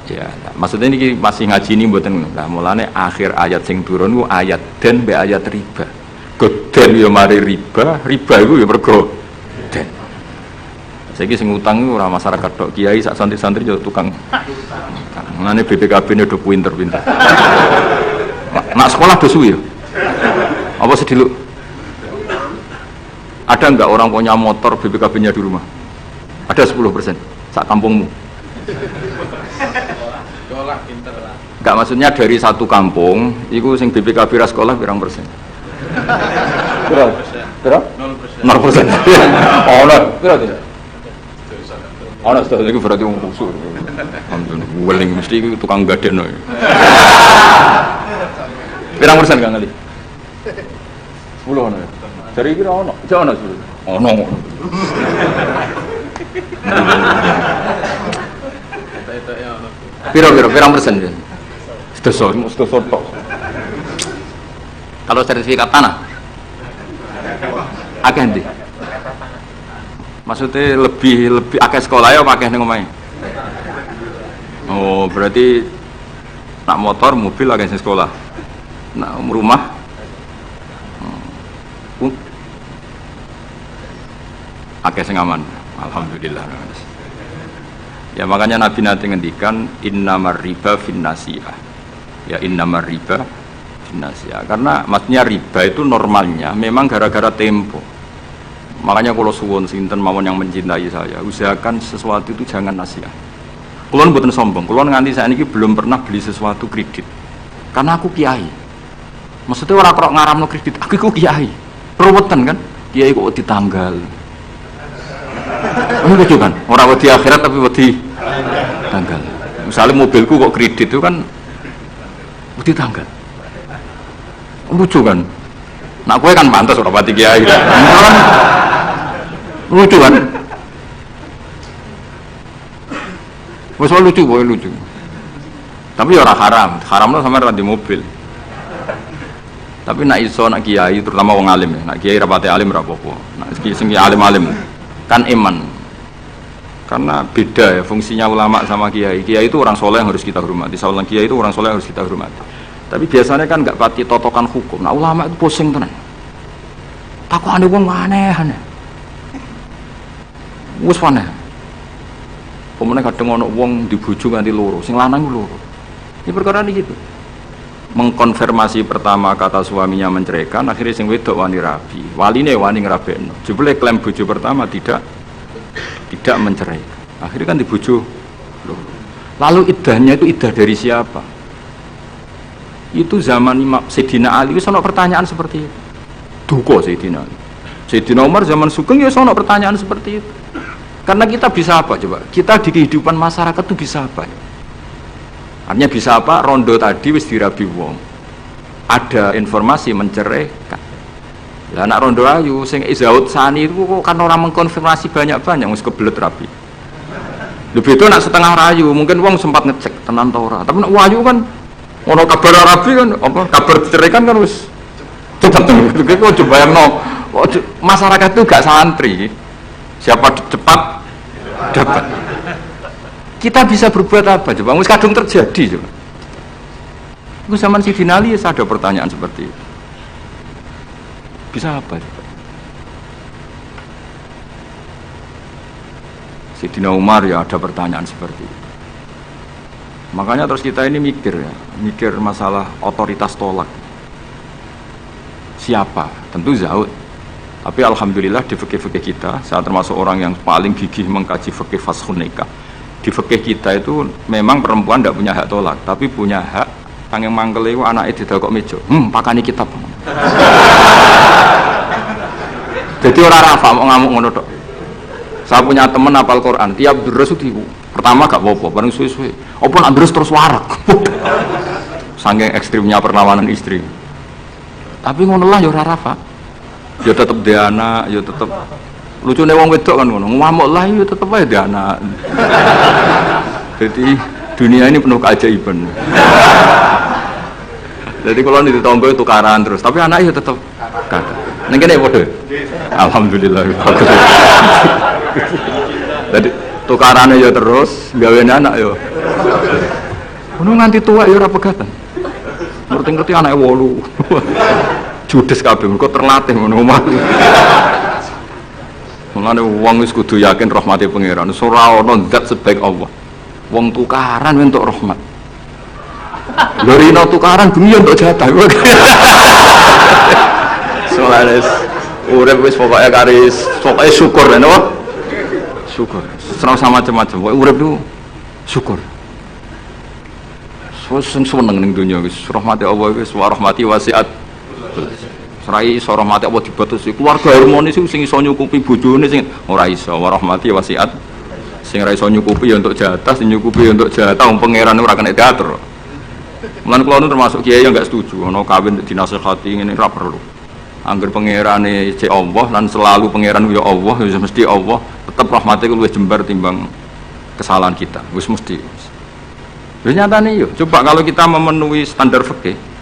Ya, maksudnya ini masih ngaji ini mboten. Lah mulane akhir ayat sing turun ku ayat den be ayat riba. Goden ya mari riba iku ya mergo den. Saiki sing utang iku ora masyarakat tok, kiai sak santri-santri yo tukang. Mulane BPKB ne do pinter-pinter. Nak sekolah do suwi ya. Apa sediluk? Ada enggak orang punya motor BPKB-nya di rumah? Ada 10% sak kampungmu. Enggak, maksudnya dari satu kampung itu sing BPKB ra sekolah pirang persen? Pira? 0%. 0%. Oh, no. Pira tidak? Oh, no, itu berarti wong kusur. Alhamdulillah, weling mesti itu tukang gadeno. Pirang persen Kang Ali? 10 ono. Dari kira ono, jauh ono. Ono. Pirang persen ya? Sedosor tok. Kalau sertifikat tanah, akeh ndi? Maksudnya lebih akeh sekolah ya akeh ning omahe. Oh, berarti nak motor, mobil akeh sing sekolah. Nak rumah akeh sing aman. Alhamdulillah. Ya makanya Nabi nanti ngendikan innamar riba fin nasi'ah. Ya innamar riba binasya. Karena maksudnya riba itu normalnya memang gara-gara tempo. Makanya kalau suwun sinten mawon yang mencintai saya, usahakan sesuatu itu jangan nasihat. Kulon mboten sombong, kulon nganti saiki belum pernah beli sesuatu kredit. Karena aku kiai. Maksudnya orang kok ngaramno kredit, aku kiai. Ruwetan kan? Kiai kok ditanggal. Lucu kan? Orang wedi akhirat tapi wedi tanggal. Misalnya mobilku kok kredit itu kan wedi tanggal. Lucu kan? Nak kowe kan pantas ora pati kiai. Lucu kan? Wes lucu, boy lucu. Tapi ya ora haram. Haramno sampe ra di mobil. Tapi nak iso nak kiai terutama wong alim ya. Nak kiai rapati alim ra apa-apa. Nak sing alim-alim kan iman. Karena beda ya fungsinya ulama sama kiai. Kiai itu orang soleh yang harus kita hormati. Seorang kiai itu orang soleh yang harus kita hormati. Tapi biasanya kan enggak pati totokan hukum. Nah ulama itu pusing tenan. Takokane wong aneh-aneh. Wes aneh. Pemene kadang ana wong dibojo nganti loro, sing lanang loro. Ini perkara ini gitu. Mengkonfirmasi pertama kata suaminya menceraikan, akhirnya sing wedok wani rabi. Waline wani ngrabekno. Jebule klaim bojo pertama tidak menceraikan. Akhirnya kan dibojo loro. Lalu iddahnya itu iddah dari siapa? Itu zaman Imam Sayyidina Ali wis ana pertanyaan seperti itu. Duka Sayyidina Ali. Sayyidina Umar zaman Sugeng ya ana pertanyaan seperti itu. Karena kita bisa apa coba? Kita di kehidupan masyarakat itu bisa apa? Artinya bisa apa? Rondo tadi wis dirabi wong. Ada informasi menceraikan. Lah anak rondo ayu sing Izaud Sani itu kan orang mengkonfirmasi banyak-banyak wis kebelet rabi. Lebih itu nak setengah rayu, mungkin wong sempat ngecek tenan ta ora. Tapi nak wayu kan ono kabar rabi kan apa kabar diceraikan kan wis cepet. Kok coba bayangno masyarakat itu gak santri. Siapa cepat dapat. Kita bisa berbuat apa coba? Wis kadung terjadi coba. Itu zaman Sayyidina Ali ada pertanyaan seperti itu. Bisa apa coba? Sayyidina Umar ya ada pertanyaan seperti itu. Makanya terus kita ini mikir ya, mikir masalah otoritas tolak. Siapa? Tentu Zaud. Tapi alhamdulillah di fikih-fikih kita, saya termasuk orang yang paling gigih mengkaji fikih fashun nikah. Di fikih kita itu memang perempuan tidak punya hak tolak, tapi punya hak tanging mangkel itu anaknya didakok meja. Pakani kitab. Jadi orang rafa mau ngamuk ngono tok. Saya punya teman hafal Quran, tiap deres itu pertama gak apa-apa, bareng suwe-suwe. Apa nak deres terus warak. Saking ekstrimnya perlawanan istri. Tapi ngono lah ya ora rafa. Ya tetep dia anak, ya tetep lucunya wong wedok kan ngono, ngamuk lah ya tetep aja dia anak. Jadi dunia ini penuh keajaiban. Jadi kalau di tonggo itu tukaran terus, tapi anaknya tetep kan. Neng kene padha. Alhamdulillah. Jadi tukarannya ya terus, gawe anak ya. Ngono nganti tua ya ora pegatan. Ngerti-ngerti anake 8. Judes kabeh mergo terlatih ngono omah. Mulane wong wis kudu yakin rahmate pangeran. Ora ana zat sebaik Allah. Wong tukaran entuk rahmat. Lho rino tukaran bumi entuk jatah. Soalnya urip wis pokoke karis, pokoke syukur lho napa? Syukur. Serau sama macam-macam. Pokoke urip itu syukur. Seneng ning dunya wis rahmate Allah wis wa rahmati wasiat. Serai iso rahmati apa dibatasi keluarga harmonis sing iso nyukupi bojone sing ora iso warahmati wasiat sing ora iso nyukupi ya untuk jatah sing nyukupi ya untuk jatah wong pangeran ora kena diatur. Mulane kula nu termasuk kiai yang enggak setuju ana kawin dinasehati ngene ora perlu. Angger pangerane cek Allah lan selalu pangeran ya Allah ya mesti Allah tetep rahmate luwih jembar timbang kesalahan kita wis mesti. Wis nyatane yo coba kalau kita memenuhi standar fikih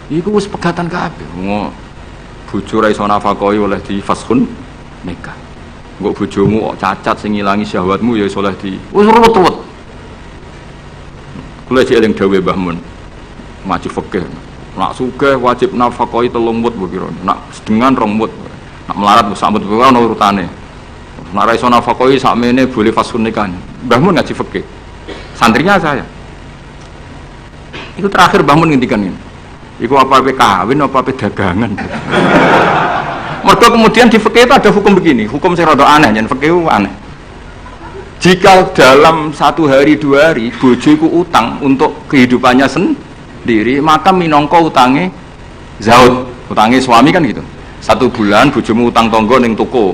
iku wis pegatan kabeh. Bojo ra iso nafakoi oleh di fashun nikah. Engko bojomu kok cacat sing ngilangi syahwatmu ya iso oleh di wis ruwet-ruwet. Kula cek eling dawuhe Mbah Mun. Ngaji fikih. Nak sugih wajib nafakoi 3 mut kira. Nak sedengan 2 mut. Nak melarat sak mut kuwi ana urutane. Nak ra iso nafakoi sakmene boleh fashun nikah. Mbah Mun ngaji fikih. Santrinya saya. Iku terakhir bangun ngendikan ini. Iku apa kawin apa dagangan. Mergo kemudian di fikih itu ada hukum begini, hukum sing rada aneh, yen fikih aneh. Jika dalam 1 hari 2 hari bojo iku utang untuk kehidupannya sendiri, maka minangka utange zaud, utange suami kan gitu. 1 bulan bojomu utang tonggo ning toko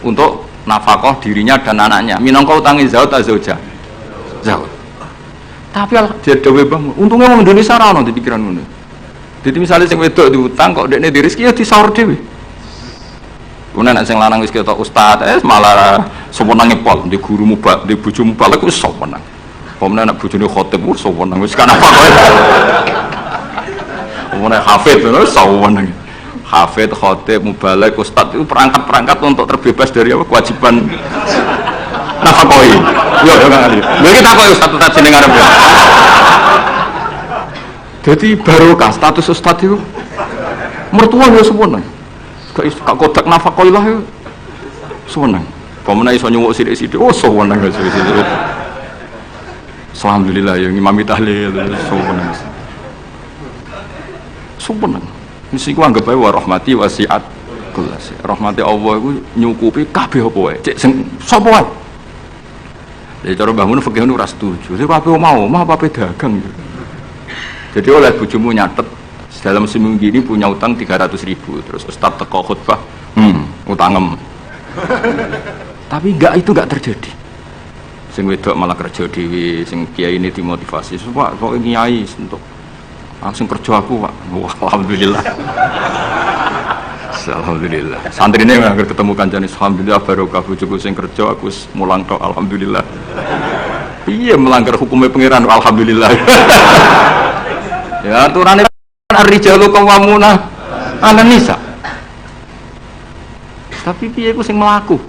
untuk nafkah dirinya dan anaknya. Minangka utange zaud ta zauja? Zaud. Tapi dia dhewe bang, untungnya wong Indonesia ra ono di pikiran ngono. Jadi misalnya sing wedok diutang kok dekne di rezeki ya disaur dhewe. Kemudian nek sing lanang wis ketok ustaz, malah sewenange pol di guru mubal, di bojo mubal iku wis sewenang. Pemene nek bojone khotib wis sewenang wis kan apa kowe. Kemudian hafid wis sewenang. Hafid, khotib, mubalek, ustaz itu perangkat-perangkat untuk terbebas dari apa kewajiban nafkoi. Yo yo kali. Lha iki takoki ustaz jeneng arep. Jadi barokah status ustaz itu mertua yo sewenang. Kak kodak nafkoi lah yo sewenang. Pemene iso nyuwuk sithik-sithik, oh sewenang sithik-sithik. Alhamdulillah ya ngimami tahlil sewenang. Sewenang. Mesti ku anggap ae wa rahmati wasiat kulas. Rahmati Allah iku nyukupi kabeh apa wae. Cek sing sapa wae. Jadi cara bangun fikih ora setuju. Jadi kabeh mau apa dagang. Jadi oleh bojomu nyatet dalam seminggu ini punya utang 300.000. Terus ustaz teko khutbah, utangem. Tapi itu enggak terjadi. Sing wedok malah kerja dhewe, sing kiai ini dimotivasi. Pak, kok kiai untuk langsung kerja aku Pak. Wah, alhamdulillah. Alhamdulillah. Santrine nggak ketemu kancane alhamdulillah barokah bojoku sing kerja aku mulang tok alhamdulillah. Iya melanggar hukumnya pangeran alhamdulillah. Ya aturane ar-rijalu qawwamuna 'alan nisa. Tapi piye iku sing mlaku?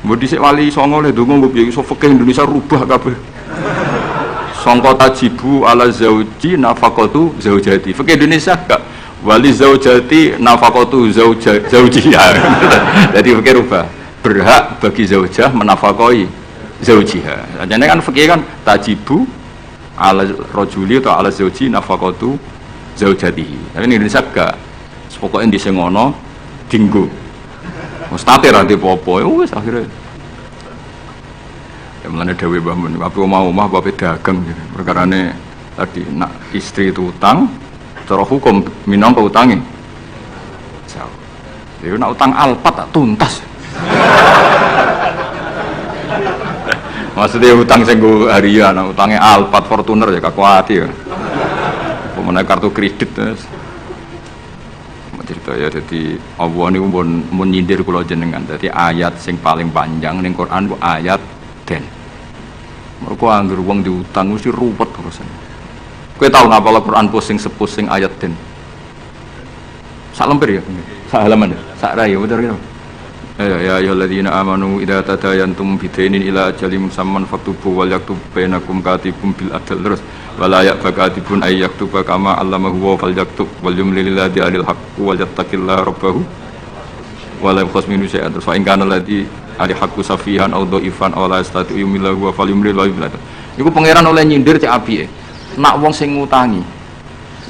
Mbok dhisik wali songo le ndonga mbok piye iso fikih Indonesia rubah kabeh. Sangka tajibu ala zauji nafaqatu zaujati. Fikih Indonesia gak wali zaujati nafaqatu zaujiha. Jadi fikih rubah. Berhak bagi zaujah menafakoi zaujiha. Jadi kan fikih kan tajibu ala rajuli atau ala zauji nafaqatu zaujatihi. Tapi ini Indonesia gak. Pokoknya di sengono dinggo. Mustatir nanti popo. Wes akhirnya. Mulane dhewe Mbah Mun, apa mau omah apa dagang gitu. Perkarane tadi nak istri itu utang, cara hukum minangka utange. Jauh. Jadi nak utang alpat tak tuntas. Maksudnya utang sing go harian, utangnya alpat Fortuner ya kakuati ya. Pemene kartu kredit terus. Cerita ya jadi Allah niku mun nyindir kula jenengan. Dadi ayat sing paling panjang ning Quran ku ayat 10. Mergo anggere wong diutang mesti ruwet urusan. Kowe tau ngapal Quran pusing ayat 10. Sak lemper ya. Sak halaman ya. Sak rai bener gitu. Ya ayyuhalladzina amanu idza tadayantum bidainin ila ajalin musamman faktubu wal yaktub bainakum katibun bil adl terus wala ya'bakatibun ay yaktuba kama allamahu wa fal yaktub wal yumlil lillahi alil haqq wal yattaqillaha rabbahu wala yakhus minhu syai'an terus fa in kana ladzi ali haqqu safihan aw dhaifan aw la yastati yumillahu wa fal yumlil wa yumlil. Iku pangeran oleh nyindir cek apike. Nak wong sing ngutangi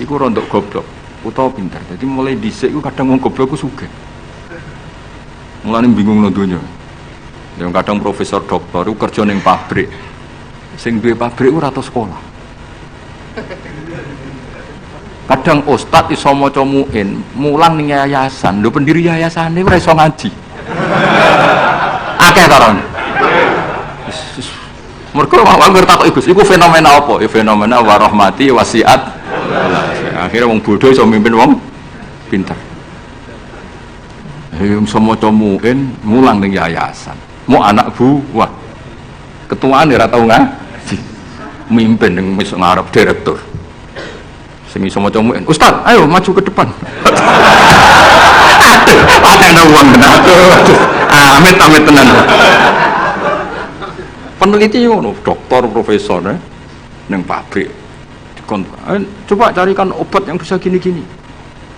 iku rondok goblok utawa pinter. Jadi mulai dhisik iku kadang wong goblok ku sugih. Mulane bingung nang donya. Yang kadang profesor doktor iku kerja ning pabrik. Sing duwe pabrik ora tau sekolah. Kadang ustad iso maca muin, mulang ning yayasan. Lho pendiri yayasane ora iso ngaji. Akeh karone. Mergo wong takoki Gus, iku fenomena apa? Ya fenomena wa rahmati wasiat. Akhirnya wong bodoh iso mimpin wong pinter. Iso maca muin, mulang ning yayasan. Mau anak buah. Ketuaan ora tau ngaji. Mimpin ning ngarep direktur. Sing iso maca muin, Ustaz, ayo maju ke depan. Ada uang benar. Amit tenan. Peneliti ngono, doktor, profesor neng pabrik. Coba carikan obat yang bisa gini-gini.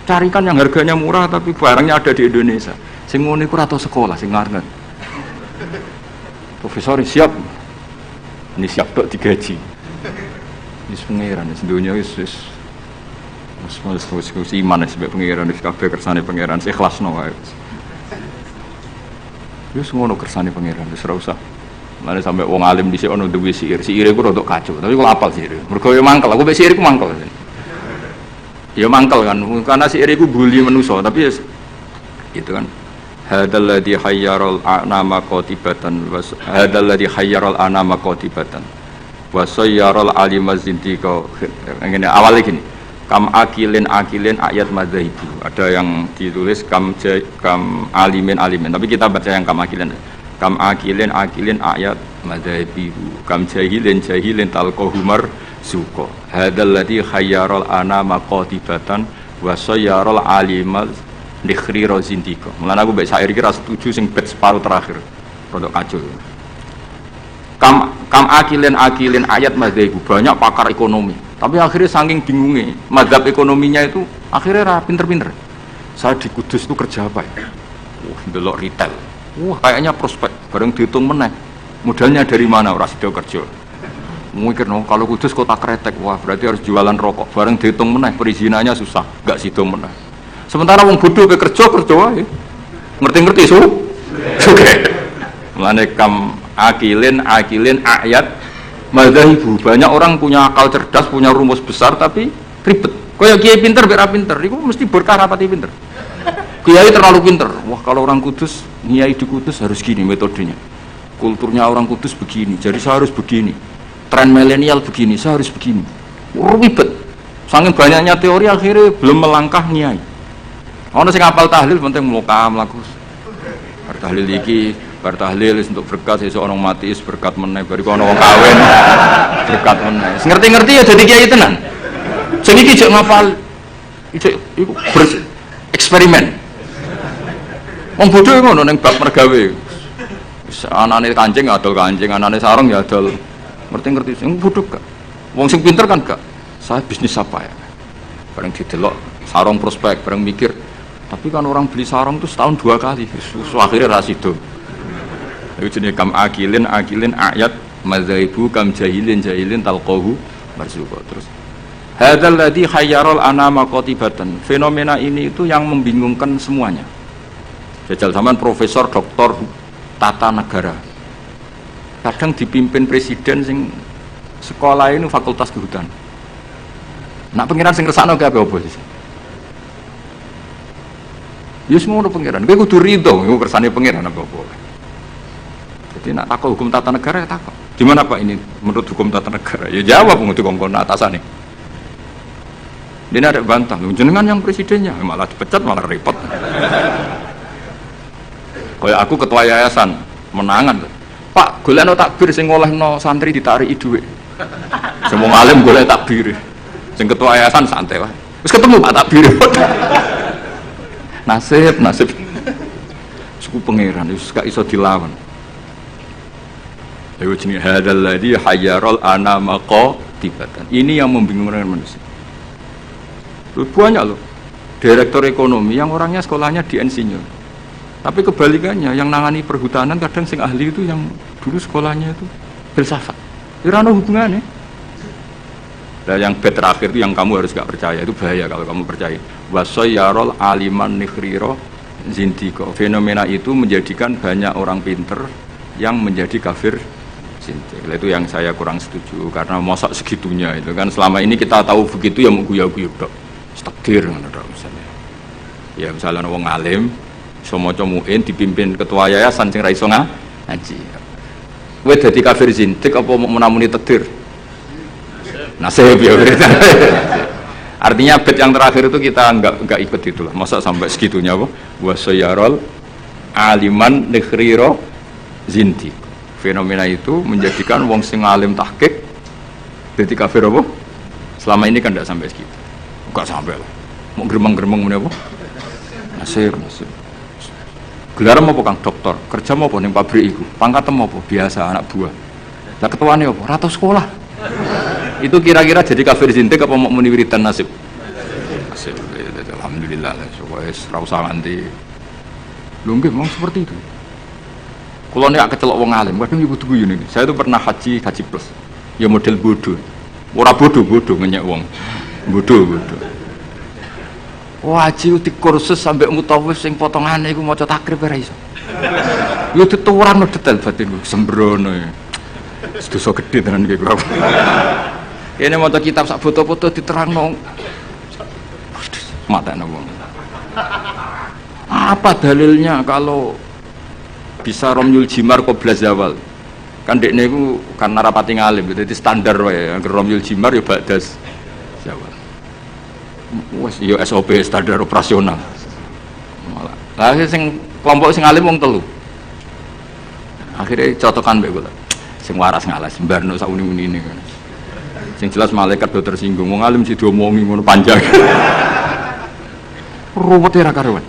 Carikan yang harganya murah tapi barangnya ada di Indonesia. Sing ngono iku ora tau sekolah sing ngarep. Profesor siap. Ini siap tok digaji. Wis pangeran wis dunya wis iman wis pangeran wis kabeh kersane pangeran ikhlasno wae. Wis ngono kersane pangeran wis ora usah. Mane sampe wong alim dhisik ana duwe siir. Siire ku rodok kacau, tapi kok apal siir. Mergo yo mangkel, aku mek siir ku mangkel. Ya mangkel kan, karena siir iku bully manusa, tapi ya gitu kan. Hadzal ladzi hayyaral anama qatibatan was hadzal ladzi hayyaral anama qatibatan wa sayyaral alimaz zindiqa. Ngene awale gini. Kam akilin ayat madzhabu. Ada yang ditulis kam alimin, tapi kita baca yang kam akilin. Kam akilin ayat madzhabihu. Kam jahilin talqahumar suqa. Hadzal ladzi khayyaral anama qatibatan wa sayyaral alimaz nikhrira zindiqa. Mulane aku mbek syair iki ra setuju sing bet separuh terakhir. Rodok kacau. Kam akilin ayat madzhabu. Banyak pakar ekonomi. Tapi akhirnya saking bingungnya, mazhab ekonominya itu akhirnya pinter-pinter. Saya di Kudus itu kerja apa ya? Delok retail. Kayaknya prospek. Bareng dihitung meneh. Modalnya dari mana? Orang sudah kerja. Mungkin kalau Kudus kota kretek, wah berarti harus jualan rokok. Bareng dihitung meneh, perizinannya susah, gak sidong meneh. Sementara wong bodoh ke kerja wae. Ngerti-ngerti Oke. Mulane kam akilin ayat madzhabu. Banyak orang punya akal cerdas, punya rumus besar tapi ribet. Kaya kiai pinter biar pinter, itu mesti berkah rapati pinter. Kiai terlalu pinter. Wah kalau orang Kudus, kiai di Kudus harus gini metodenya. Kulturnya orang Kudus begini, jadi saya harus begini. Tren milenial begini, saya harus begini. Ribet. Saking banyaknya teori akhirnya belum melangkah kiai. Ono sing hafal tahlil penting mlokam laku. Tahlil iki bar tahlil untuk berkat sesuk ana mati berkat meneh bariku ana wong kawin berkat meneh. Ngerti-ngerti ya dadi kiai tenan. Sing iki jek ngapal iku eksperimen. Wong bodho ngono ning bab mergawe. Anane kancing adol kancing, anane sarung ya adol. Ngerti-ngerti sing bodho gak. Wong sing pinter kan gak. Saya bisnis apa ya? Bareng didelok sarung prospek, bareng mikir. Tapi kan orang beli sarung itu setahun 2 kali. Akhirnya rasido. Itu jenis kam akilin ayat madzhabu kam jahilin talqahu marzuqa. Terus hadzal ladzi khayyaral anama qatibatan. Fenomena ini itu yang membingungkan semuanya. Jajal sampean profesor doktor tata negara. Kadang dipimpin presiden sing sekolah ini fakultas kehutanan. Nak pengiran sing ngersakno ke apa sih? Ya semua udah pengiran. Kowe kudu rido, iku kersane pengiran apa-apa. Jadi nak takut hukum tata negara ya takut. Di mana Pak ini menurut hukum tata negara? Ya jawab menurut kongkon atasane. Dia ada bantah, jenengan yang presidennya malah dipecat malah repot. Kayak aku ketua yayasan menangan. Pak, golekno takbir sing ngolehno santri ditarik dhuwit. Semua alim golek takbir. Sing ketua yayasan santai wae. Wis ketemu Pak takbir. Nasib. Suku pangeran wis gak iso dilawan. Ayo jenenge hadzal ladzi hayyaral anama qatibatan. Ini yang membingungkan manusia. Banyak loh direktur ekonomi yang orangnya sekolahnya di insinyur. Tapi kebalikannya yang nangani perhutanan kadang sing ahli itu yang dulu sekolahnya itu filsafat. Ora ono hubungannya. Nah, yang bed terakhir itu yang kamu harus gak percaya, itu bahaya kalau kamu percaya. Wasayyarul aliman nikhriro zindiqa. Fenomena itu menjadikan banyak orang pinter yang menjadi kafir zindiq. Itu yang saya kurang setuju karena masa segitunya itu kan selama ini kita tahu begitu ya mau guyu-guyu tok. Takdir ngono misalnya. Ya misalnya wong alim iso maca muin dipimpin ketua yayasan sing ra iso ngaji. Kowe dadi kafir zindiq apa mau menamuni takdir? Nasib ya. Artinya bed yang terakhir itu kita enggak ikut itulah. Masa sampai segitunya apa? Wasayyarul aliman nikhriro zindiq. Fenomena itu menjadikan wong sing alim tahqiq dadi kafir apa? Selama ini kan enggak sampai segitu. Enggak sampai lah. Mau geremeng-geremeng meneh apa? Nasib. Gelar apa Kang dokter? Kerja apa ning pabrik iku? Pangkatem apa? Biasa anak buah. Lah ketuane apa? Ratu sekolah. Itu kira-kira jadi kafir zindiq apa mau muni wiridan nasib? Nasib. Alhamdulillah lah. Wes ra usah nganti. Lho nggih mong seperti itu. Kalau nek kecelok wong alim, kadang ibu tugu ini. Saya itu pernah haji plus. Ya model bodoh. Ora bodoh-bodoh ngenyek wong. Bodoh-bodoh. Wajib di kursus sampai mutawif sing potongane iku maca takrib ora iso. Yo dituwurang detail batinku sembrono. Dosa gedhe tenan iki kok. Kene maca kitab sak foto-foto diterangno. Matane wong. Apa dalilnya kalau bisa romyul jimar qabla zawal? Kan dekne iku kan rapati ngalim, dadi standar wae. Romyul jimar ya ba'das zawal. Wes yo SOP standar operasional. Lah sing kelompok sing alim wong telu. Akhirnya cocokan mbek kula. Sing waras ngalas mbarno sak uni-unine kan. Sing jelas malaikat do tersinggung wong alim sing diomongi ngono panjang. Ruwet ora karuan.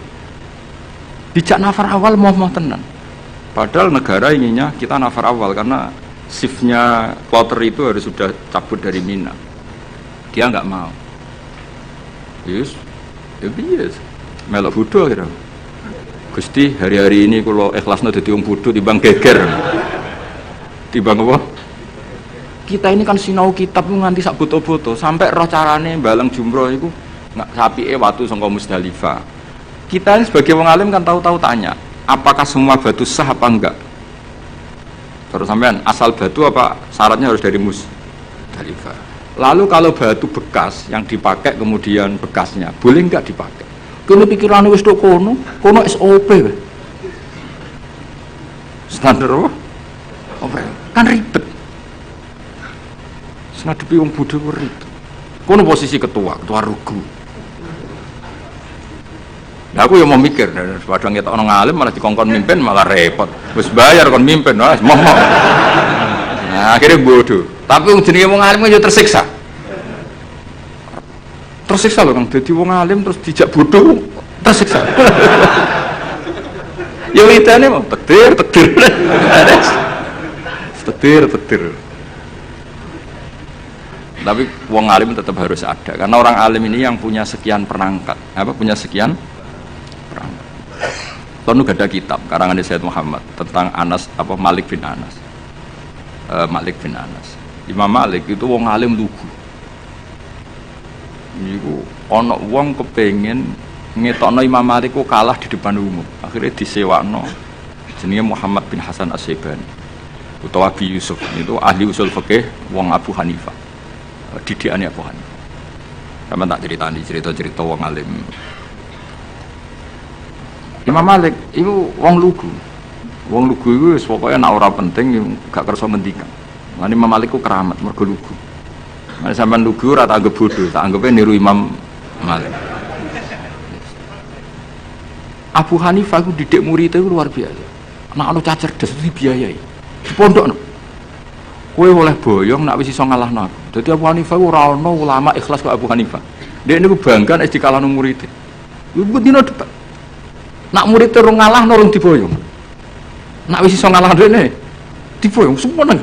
Dijak nafar awal mau tenan. Padahal negara inginnya kita nafar awal karena shiftnya kloter itu harus sudah cabut dari Mina. Dia nggak mau. Yes, yes. Melok bodoh kira. Gusti hari-hari ini kalau ikhlasnya jadi wong bodoh timbang geger. Timbang apa? Kita ini kan sinau kitab nganti sak boto-boto sampai roh carane balang jumroh itu nggak sapike watu sangka Musdalifah. Kita ini sebagai wong alim kan tahu-tahu tanya, apakah semua batu sah apa enggak? Terus sampean asal batu apa syaratnya harus dari Musdalifah? Lalu kalau batu bekas yang dipakai kemudian bekasnya boleh enggak dipakai? Kene pikirane wis tok kono SOP. Standar apa? Kan ribet. Senadepi wong bodho ribet. Kono posisi ketua rugu. Nah aku yang mau mikir, padahal kita orang alim malah dikongkon mimpin malah repot. Wis bayar kon mimpin, wis moh. Nah akhirnya bodoh. Tapi wong jenenge wong alim yo tersiksa. Tersiksa loh Kang, dadi wong alim terus dijak bodoh, tersiksa. Ya widane mau petir. Petir. Tapi wong alim tetap harus ada karena orang alim ini yang punya sekian perangkat. Punya sekian perangkat. Lalu ada kitab karangan Sayyid Muhammad tentang Malik bin Anas. Malik bin Anas. Imam Malik itu wong alim lugu. Niku ana wong kepengin ngetokno Imam Malik ku kalah di depan umum. Akhirnya disewakno jenenge Muhammad bin Hasan As-Syaibani utawa Abi Yusuf. Itu ahli usul fikih wong Abu Hanifah. Didikane Abu Hanifah. Sampe tak critani cerita wong alim. Imam Malik itu wong lugu. Wong lugu iku wis pokoke nek ora penting gak kersa ngendikan. Lan Imam Malik ku keramat mergo lugu. Nek sampean lugu ora tak anggap bodoh, tak anggape niru Imam Malik. Abu Hanifah ku didik murid itu luar biasa. Nek ana cah cerdas dibiayai. Di pondok kowe oleh boyong nek wis iso ngalahno aku. Dadi Abu Hanifah ora ana ulama ikhlas kok Abu Hanifah. Dhek niku bangga nek dikalahno murid. Iku dino debat. Nak murid terus ngalahno rung diboyong. Nak wis iso ngalahno dhekne diboyong semua nang.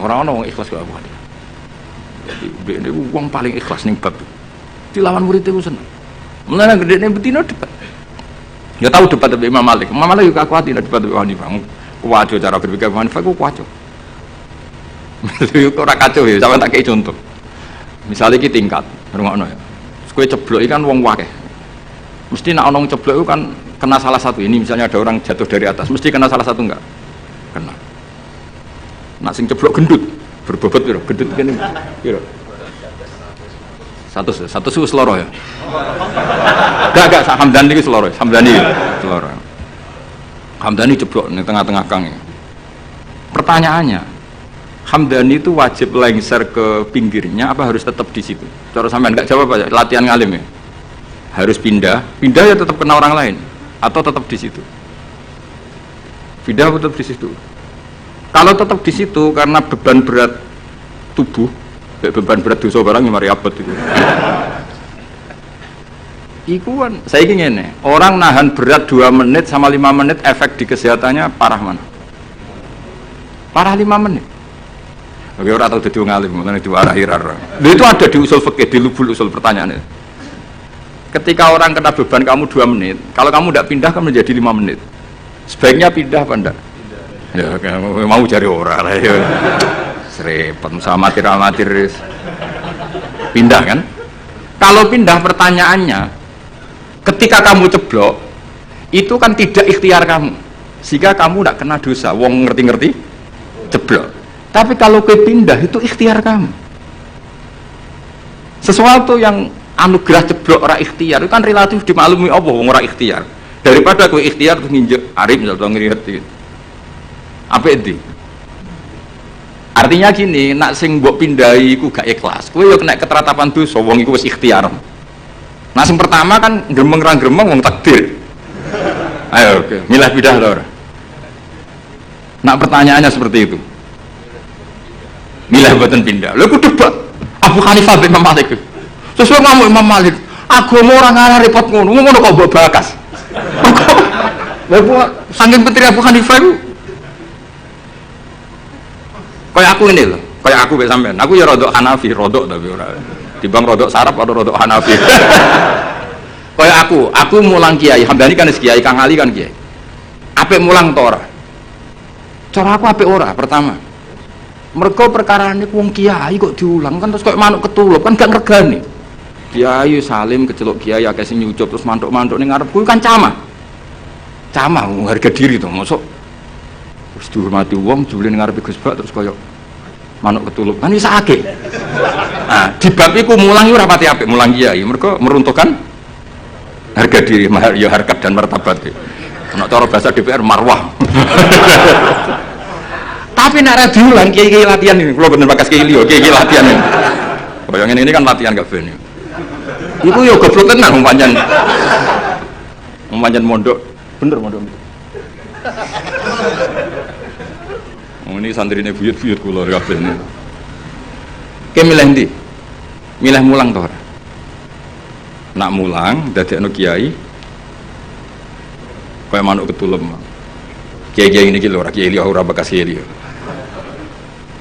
Ora ana wong ikhlas kok Abu Hanifah. Jadi dhekne wong paling ikhlas ning bab. Dilawan murid itu seneng. Mulane gedene betino debat. Ya tahu debat dengan Imam Malik. Imam Malik juga kuat debat dengan Hanifah. Kuwajo cara berpikir Hanifah ku kuwajo. Itu ora kacau ya, sampeyan tak kei contoh. Misalnya iki tingkat, rungokno ya. Kowe ceblok iki kan wong akeh. Mesti nek ana wong ceblok itu kan kena salah satu. Ini misalnya ada orang jatuh dari atas, mesti kena salah satu enggak? Kena. Nak sing ceblok gendut, berbobot piro? Gendut kene piro? Satu seloro ya. Enggak Hamdani iki seloro. Hamdani seloro. Hamdani ceblok ning tengah-tengah kang. Pertanyaannya, Hamdani itu wajib lengser ke pinggirnya apa harus tetap di situ? Cara sampean enggak jawab aja, latihan ngalim ya. Harus pindah ya tetap kena orang lain atau tetap di situ? Pindah tetap di situ. Kalau tetap di situ karena beban berat tubuh, beban berat dosa barang mari abot itu. Iku kan saya ingin ngene, orang nahan berat 2 menit sama 5 menit efek di kesehatannya parah mana? Parah 5 menit. Oke, orang tahu jadi ngalim, makanya diwarahi-rara. Itu ada di usul fikih, di lubul usul pertanyaannya. Ketika orang kena beban kamu 2 menit, kalau kamu tidak pindah kan menjadi 5 menit. Sebaiknya pindah apa enggak? Ya, mau cari orang lah. Ya. Serepet usaha amatir pindah kan. Kalau pindah pertanyaannya, ketika kamu ceblok itu kan tidak ikhtiar kamu, sehingga kamu tidak kena dosa. Wong ngerti-ngerti ceblok. Tapi kalau kue pindah itu ikhtiar kamu. Sesuatu yang anugerah ceblok ora ikhtiar itu kan relatif dimaklumi Allah, wong ora ikhtiar. Daripada kue ikhtiar terus nginjek arif atau ngerti. Apa itu? Artinya gini, nak sing mbok pindahi iku gak ikhlas. Kowe yo kena keteratapan dosa, wong iku wis ikhtiar. Nah sing pertama kan gremeng ra gremeng wong takdir. Ayo, oke. Milah pindah to ora? Nak pertanyaannya seperti itu. Milah mboten pindah. Lha ku debat Abu Hanifah bin Imam Malik. Sesuai ngomong Imam Malik, agama ora ngalah repot ngono kok mbok bakas. Lha saking penting Abu Hanifah itu kayak aku ini loh, kayak aku sampean. Aku ya rodok Hanafi, rodok tapi ora. Dibang rodok Sarap atau rodok Hanafi. Kayak aku mulang kiai, Hamdani kan kiai, Kang Ali kan kiai. Apik mulang to ora? Cara aku apik ora pertama. Mergo perkarane wong kiai kok diulang kan terus kayak manuk ketulup kan gak ngregani. Kiai salim kecelok kiai akeh sing nyucup terus mantuk-mantuk ning ngarep kuwi kan camah. Camah harga diri to, mosok terus dihormati wong jebule ning ngarepe Gus Bak terus koyo manuk ketulup kan wis akeh. Nah, di bab iku mulang ora pati apik mulang kiai, mergo meruntuhkan harga diri, ya harkat dan martabat. Nek cara bahasa DPR marwah. Tapi nek ra diulang kiai latihan ini, kula bener bakas kiai liyo, kiai latihan ini. Bayangin ini kan latihan gak ben. Iku yo goblok tenan pancen. Pancen mondok, bener mondok. Ini santrine buyut-buyut kula kabeh. Ki milih ndi? Milih mulang to ora? Nak mulang dadekno kiai kaya manuk ketulem. Kiai-kiai ini ki lho ora kiai liya ora bekas kiai liya.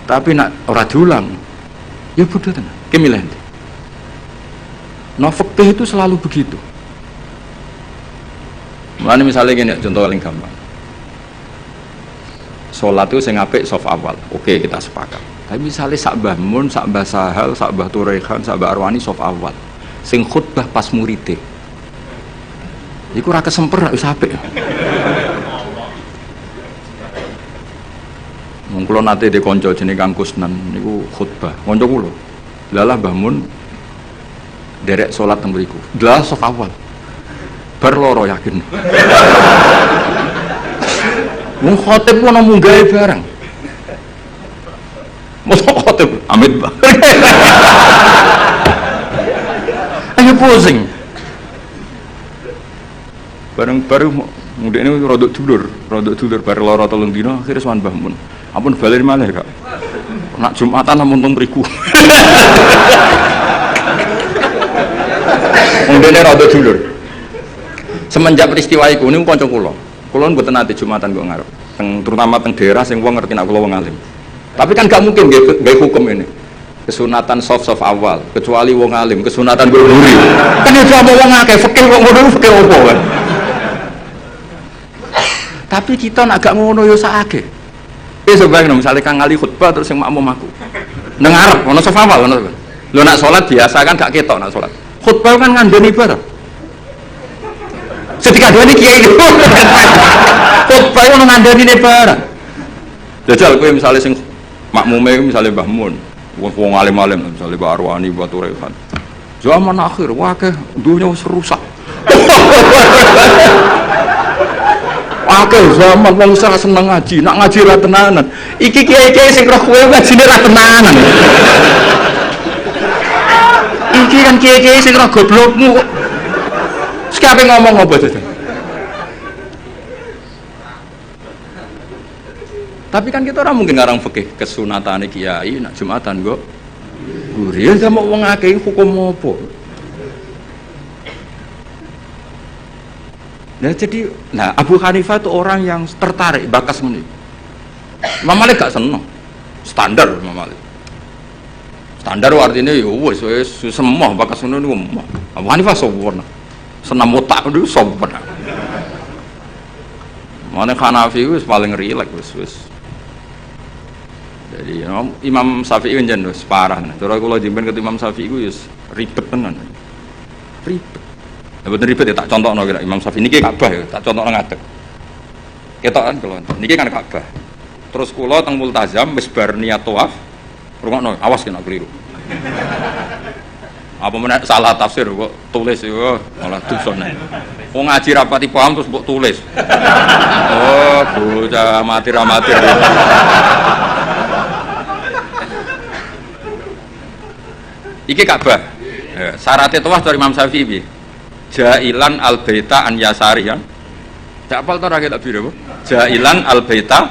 Tapi nak ora diulang ya bodoh tenan. Ki milih ndi? Nah fikih itu selalu begitu. Mulane misalnya gini, contoh paling gampang. Sholat itu sing apik saf awal, oke kita sepakat. Tapi misalnya sak Mbah Mun, sak Mbah Sahal, sak Mbah Turehan, sak Mbah Arwani saf awal, sing khutbah pas muride, iku ora kesemper wis apik. Wong kula nate de kanca jenenge Kang Kusnan niku khutbah, kanca kula. Lalah Mbah Mun derek sholat teng mriku, lah saf awal. Bar loro yakin. Wong khotib ku ana munggahe barang. Mosok khotib amit ba. Ayo pusing. Bareng baru ndekne rodok dulur bar lara 3 dina akhire sowan Mbah Mun. Ampun bali malih, Kak. Nak Jumatan ampun teng mriku. Ndekne rodok dulur. Semenjak peristiwa iku niku kanca kula. Kula mboten nate Jumatan kok ngarep. Terutama teng daerah sing wong ngerti nek kula wong alim. Tapi kan gak mungkin nggih hukum ini. Kesunatan soft awal, kecuali wong alim, kesunatan guri. Kan itu mau wong akeh fikih kok ngono fikih opo kan. Tapi kita nak gak ngono yo sakake. Wis bayangno misale Kang Ali khutbah terus sing makmum aku. Nang ngarep ono soft awal ngono. Lho nak salat biasa kan gak ketok nak salat. Khutbah kan ngandani ibarat. Setika dua ini kiai itu khutbah ono ngandani ibarat. Jajal kowe misale sing makmume misalnya Mbah Mun, wong alim-alim misalnya Mbah Arwani, Mbah Turehan. Zaman akhir wakeh dunia wis rusak. Wakeh zaman wong ora seneng ngaji, nak ngaji ra tenanan. Iki kiai-kiai sing roh kowe ngajine ra tenanan. Iki kan kiai-kiai sing roh goblokmu. Sekape ngomong apa to? Tapi kan kita orang mungkin ngarang fikih kesunatan kiai nak Jumatan kok gurih sama wong akeh hukum apa. Nah Abu Hanifah itu orang yang tertarik bakas muni. Imam Malik gak seneng. Standar Imam Malik. Standar artinya ya wis semua bakas ngono niku. Abu Hanifah sempurna. Senam otak itu sempurna. Mana Hanafi wis paling rileks wis. Jadi Imam Syafi'i kan jan parah. Cara kula jemben ketemu Imam Syafi'i ku wis ribet tenan. Ribet. Mboten ribet ya tak contohno kira Imam Syafi'i niki Ka'bah ya, tak contohno ngadeg. Ketokan kula. Niki kan Ka'bah. Terus kula teng Multazam wis bar niat tawaf. Rungokno, awas kena keliru. Apa menek salah tafsir kok tulis yo malah dosane. Wong ngaji rapati paham terus mbok tulis. Oh, bocah amatir-amatir. Iki Ka'bah. Syaratnya tawaf dari Imam Syafi'i piye? Jailan al-baita an yasari kan. Jak apal to ra ketok biro apa? Jailan al-baita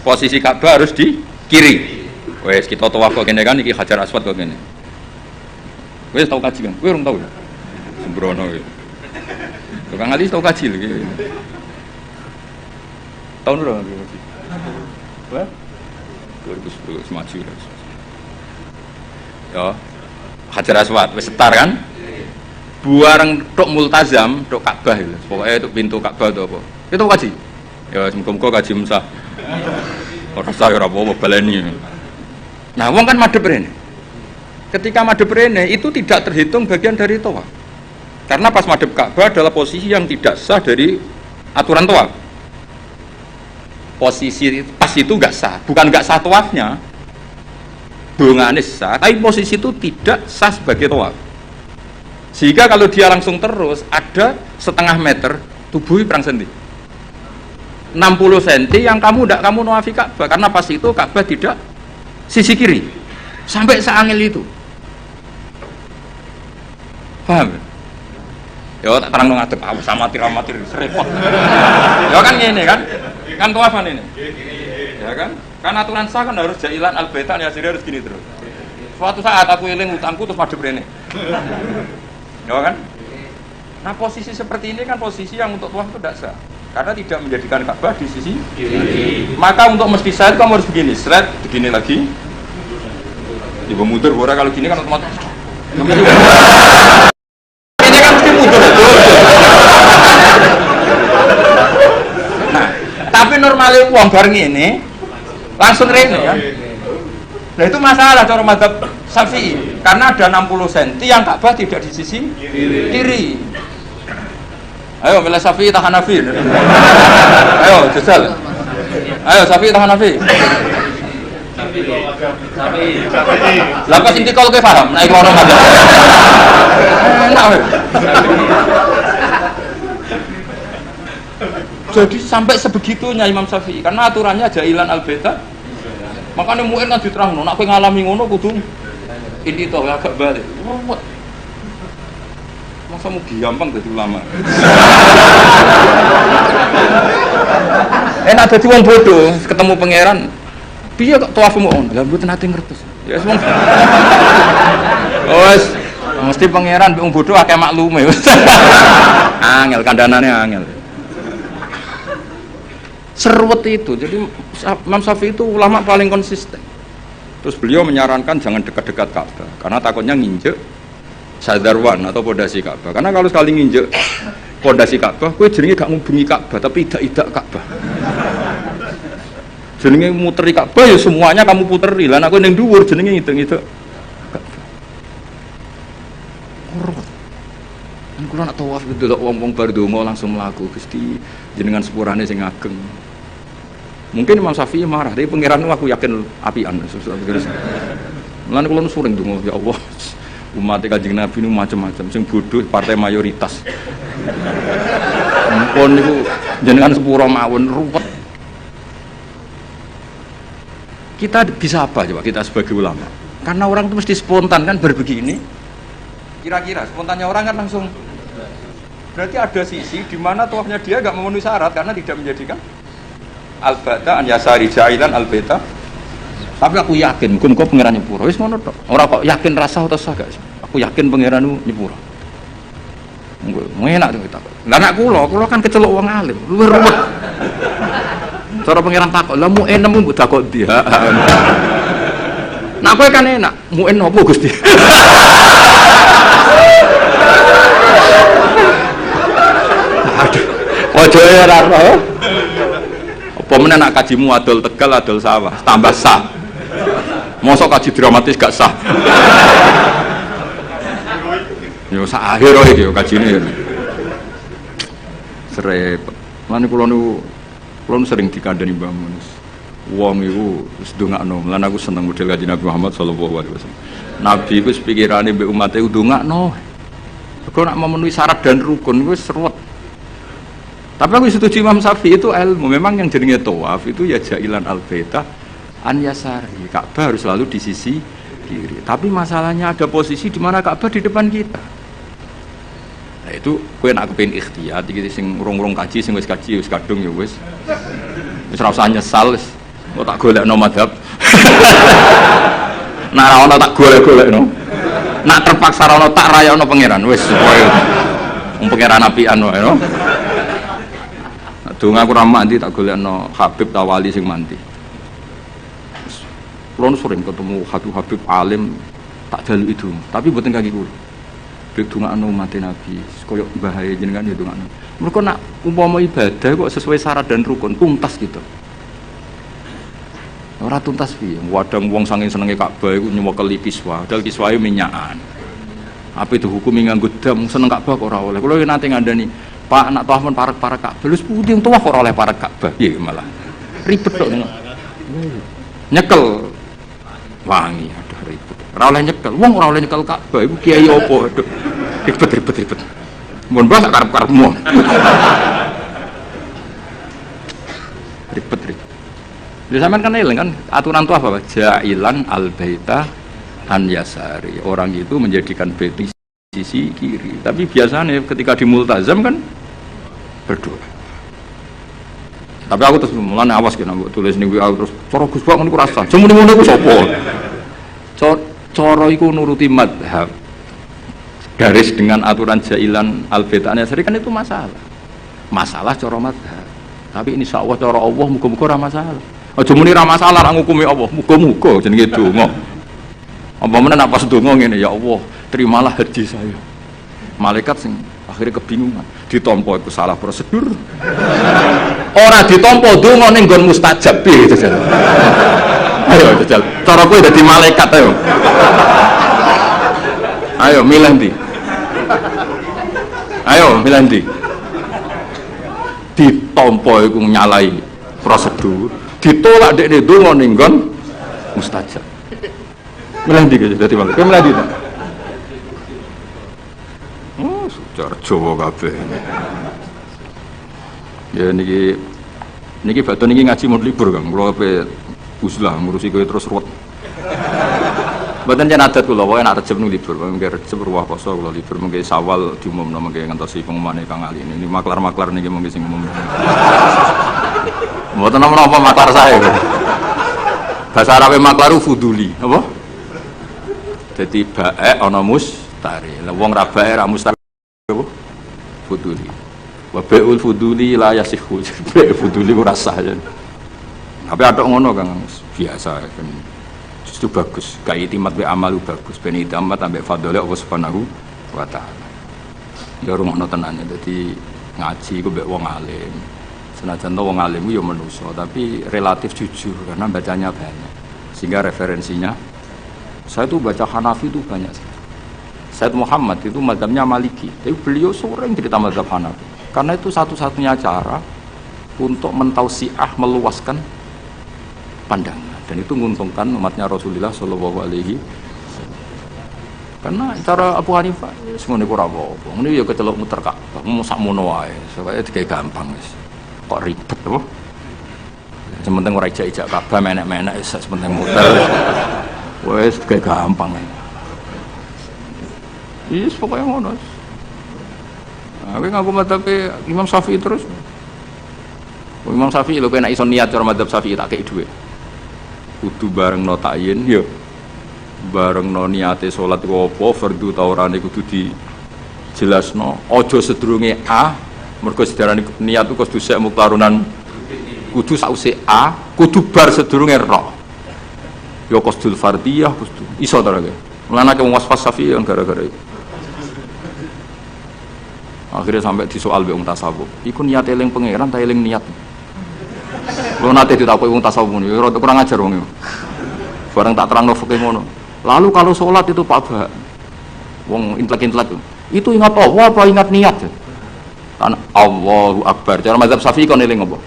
posisi Ka'bah harus di kiri. Wes kita tawaf kok kene kan iki Hajar Aswad kok kene. Wes tau kaji kan? Kowe urung tau ya? Sembrono iki. Tukang ngaji tau kaji lho iki. Tahun berapa kaji? Wah? 2010 maju. Ya. Hajar Aswad wis setar kan? Buareng tok Multazam, tok Ka'bah itu. Pokoknya tok pintu Ka'bah itu apa? Itu kaji. Ya muga-muga kaji Musa. Ora usah ora apa-apa baleni. Nah, wong kan madhep rene. Ketika madhep rene itu tidak terhitung bagian dari tawaf. Karena pas madhep Ka'bah adalah posisi yang tidak sah dari aturan tawaf. Posisi pas itu enggak sah, bukan enggak sah tawafnya. Dongane sah, tapi posisi itu tidak sah sebagai tawaf. Sehingga kalau dia langsung terus ada setengah meter tubuh perang sendi. 60 cm yang kamu tidak kamu nawafi Ka'bah karena pas itu Ka'bah tidak sisi kiri sampai seangil itu. Paham? Ya tak terang ngadeg sama amatir repot. Ya kan ngene kan? Kan tawafan ini. Ya kan? Kan aturan sah kan harus jailan al-baita ya harus gini terus. Suatu saat aku eling utangku terus madhep rene. Ya kan? Nah posisi seperti ini kan posisi yang untuk tawaf itu tidak sah karena tidak menjadikan Ka'bah di sisi kiri. Maka untuk mesti sah kamu harus begini, straight begini lagi. Ibu muter ora kalau gini kan otomatis. Ini kan mesti muter. Nah, tapi normalnya uang bareng ini langsung rene ya. Nah itu masalah cara mazhab Syafi'i karena ada 60 cm yang Ka'bah tidak di sisi kiri. Ayo milih Syafi'i tahan Hanafi. Ayo jajal. Ayo Syafi'i tahan Hanafi. Syafi'i. Lah kok inti kalau kowe paham nek ora mazhab. Enak weh. Jadi sampai sebegitunya Imam Syafi'i karena aturannya jailan al-baita. Makanya mu'in kan diterangno, nek kowe ngalami ngono kudu ini toh agak balik. Ruwet. Masa mau gampang dadi ulama. Enak dadi wong bodoh, ketemu pangeran. Piye kok tawafmu on? Lah mboten nate ngertos. Ya wong. Wes, mesti pangeran wong bodoh akeh maklume. Angel kandanane angel. Seruwet itu, jadi Imam Syafi'i itu ulama paling konsisten. Terus beliau menyarankan jangan dekat-dekat Ka'bah karena takutnya nginjek sadarwan atau pondasi Ka'bah. Karena kalau sekali nginjek pondasi Ka'bah, kowe jenenge gak ngubungi Ka'bah tapi idak-idak Ka'bah. Jenenge muteri Ka'bah ya semuanya kamu puteri. Lah nek kowe ning dhuwur jenenge ngidek-ngidek Ka'bah. Ruwet. Kan kula nak tawaf delok wong-wong bar donga langsung mlaku Gusti jenengan sepurane sing ageng. Mungkin Imam Syafi'i marah, tapi pangeran aku yakin apian. Mulane kula nu sering donga ya Allah. Umat Kanjeng Nabi nu macam-macam, sing bodoh partai mayoritas. Mumpun niku jenengan sepura mawon ruwet. Kita bisa apa coba kita sebagai ulama? Karena orang itu mesti spontan kan berbegini. Kira-kira spontannya orang kan langsung. Berarti ada sisi di mana tawafnya dia enggak memenuhi syarat karena tidak menjadikan al-bata an yasari jailan al-bata. Tapi aku yakin muga pangeran nyepuro. Wis ngono tok. Ora kok yakin rasa atau sah gak sih? Aku yakin pangeran nyepuro. Enak tuh kita. Lah nek kula kan kecelok wong alim, luwih ruwet. Cara pangeran takok, "Lah mu enem mbok takok dia." Nah kowe kan enak, mu en opo Gusti? Aduh. Ojo ora roh. Apa meneh nak kajimu adol Tegal adol sawah, tambah sah. Mosok kaji dramatis gak sah. Yo sak akhir iki yo kajine. Serepet. Lan kula sering dikandani Mbah Mun. Wong iku wis ndongakno. Lan aku seneng model Kanjeng Nabi Muhammad sallallahu alaihi wasallam. Nabi iku wis pikirane mbek umate ndongakno. Kok nak memenuhi syarat dan rukun wis seruat. Tapi aku setuju Imam Syafi'i itu ilmu. Memang yang jenenge tawaf itu ya jailan al-baitah an yasari. Ka'bah harus selalu di sisi kiri. Tapi masalahnya ada posisi di mana Ka'bah di depan kita. Nah itu kowe nak kepengin ikhtiyat iki sing urung-urung kaji sing wis kaji wis kadung ya wis. Wis ora usah nyesal wis. Kok tak golekno madhab. Nak ora ono tak golek-golekno. Nak terpaksa ora ono tak rayakno pangeran wis kowe. Wong pangeran apian wae no. Donga aku ra mandi tak golekno Habib Tawali sing mandi. Kulo sering ketemu Habib alim tak dalu itu, tapi mboten kaki kulo. Dongakno umat Nabi, koyo bahaya jenengan ya dongakno. Mergo nak umpama ibadah kok sesuai syarat dan rukun tuntas gitu. Ora tuntas piye? Wadang wong saking senenge Ka'bah iku nyemokeli kiswa, dal kiswae minyakan. Apa itu hukumi nganggo dam seneng Ka'bah kok ora oleh. Kulo nate ngandani, Pak nak tawaf men parek-parek Ka'bah. Lha putih tawaf ora oleh parek Ka'bah. Piye malah. Ribet kok. Nyekel wangi aduh ribet. Ora oleh nyekel. Wong ora oleh nyekel Ka'bah iku kiai opo aduh. Ribet. Mun mbah sak karep-karepmu. Ribet. Lha sampean kan eling kan aturan itu apa? Jailan al-baita an yasari. Orang itu menjadikan bait di sisi kiri. Tapi biasanya ketika di multazam kan berdoa. Tapi aku terus mulane awas kena mbok tulis ning WA terus cara Gus Bak niku rasa. Semune-mune ku sapa? Cara iku nuruti madhab. Garis dengan aturan jailan al-baita an yasari kan itu masalah. Masalah cara madhab. Tapi insyaallah cara Allah muga-muga ora masalah. Aja muni ra masalah ra ngukumi Allah, muga-muga jenenge donga. Apa menen apa sedonga ngene ya Allah, terimalah haji saya. Malaikat sing akhirnya kebingungan, ditampa iku salah prosedur. Ora ditampa donga ning nggon mustajab piye jajal. Ayo jajal, cara kowe dadi malaikat ayo. Ayo milih ndi? Ayo milih ndi? Ditampa iku nyalai prosedur. Ditolak dekne donga ning nggon mustajab. Milih ndi gitu dadi malaikat. Milih ndi? Oh, secara Jawa kabeh. Ya niki baton niki ngaji mau libur Kang. Kula ape uzlah ngurusi kowe terus ruwet. Mboten jan adat kula wae nek Rejeb niku libur. Mengke Rejeb ruwah poso kula libur mengke Sawal diumumno mengke ngantosi pengumumane Kang Ali. Ini maklar-maklar niki mengke sing umum. Mboten napa maklar saya. Bahasa Arabe maklar fuduli, apa? Jadi baek ana mustari. Lah wong ra baek ra mustari apa? Fuduli. Wa bai'ul fuduli la yasihu. Baek fuduli ora sah. Tapi ada ngono Kang biasa kan. Justru bagus. Ka itimat be amalu bagus. Ben itimat ambek fadhole Allah Subhanahu wa taala. Ya rumono tenan dadi ngaji ku mbek wong alim. Senajan to wong alim yo manusa, tapi relatif jujur karena bacanya banyak. Sehingga referensinya saya tuh baca Hanafi itu banyak sekali. Said Muhammad itu mazhabnya Maliki, tapi beliau sering cerita mazhab Hanafi. Karena itu satu-satunya cara untuk mentausiah meluaskan pandangan dan itu menguntungkan umatnya Rasulullah Shallallahu Alaihi Wasallam. Karena cara Abu Hanifah semuanya kurang apa. Ini ya kecelok muter Ka'bah, mau sak mono wae, supaya digawe gampang wis. Kok ribet apa? Sementing ora ijak-ijak Ka'bah menek-menek wis sementing muter. Wis digawe gampang ae. Iya, pokoknya ngono. Nah, kowe ngaku madzhab Imam Syafi'i terus. Imam Syafi'i lho kowe nek iso niat cara madzhab Syafi'i tak kei dhuwit. Kudu barengno takyin ya. Barengno niate salat iku apa, fardhu ta ora kudu dijelasno. Aja sedurunge A, mergo sedarane niat iku kudu sek muktarunan kudu sause A, kudu bar sedurunge Ra. Ya qasdul fardhiyah kudu iso ta ora kowe. Mulane wong wasfas Syafi'i yang gara-gara itu. Akhirnya sampai disoal be wong tasawuf. Iku niat eling pangeran ta eling niat. Lho nate ditakoki wong tasawuf niku rada kurang ajar wong iku. Barang tak terangno fikih ngono. Lalu kalau sholat itu Pak Bah, wong intelek-intelek itu ingat Allah apa ingat niat? Kan Allahu Akbar. Cara mazhab Syafi'i kon eling apa?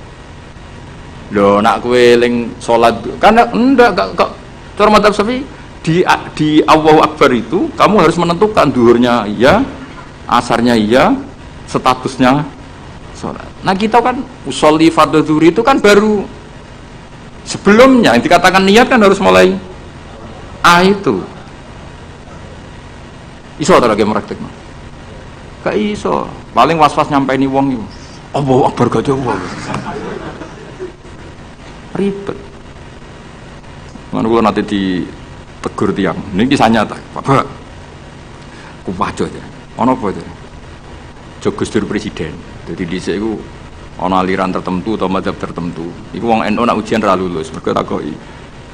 Lho nak kowe eling sholat kan enggak cara mazhab Syafi'i di Allahu Akbar itu kamu harus menentukan duhurnya iya, asarnya iya, statusnya sholat. Nah kita kan usolli fardhu zuhri itu kan baru sebelumnya yang dikatakan niat kan harus mulai itu iso atau lagi meraktek gak iso paling was-was nyampe ini wong itu Allahu Akbar gak jauh ribet mana gue nanti ditegur tiang ini kisah nyata Bapak aku wajo aja ono apa aja Gus Dur presiden jadi dhisik iku ana aliran tertentu atau mazhab tertentu iku wong NU nak ujian ra lulus mergo takoki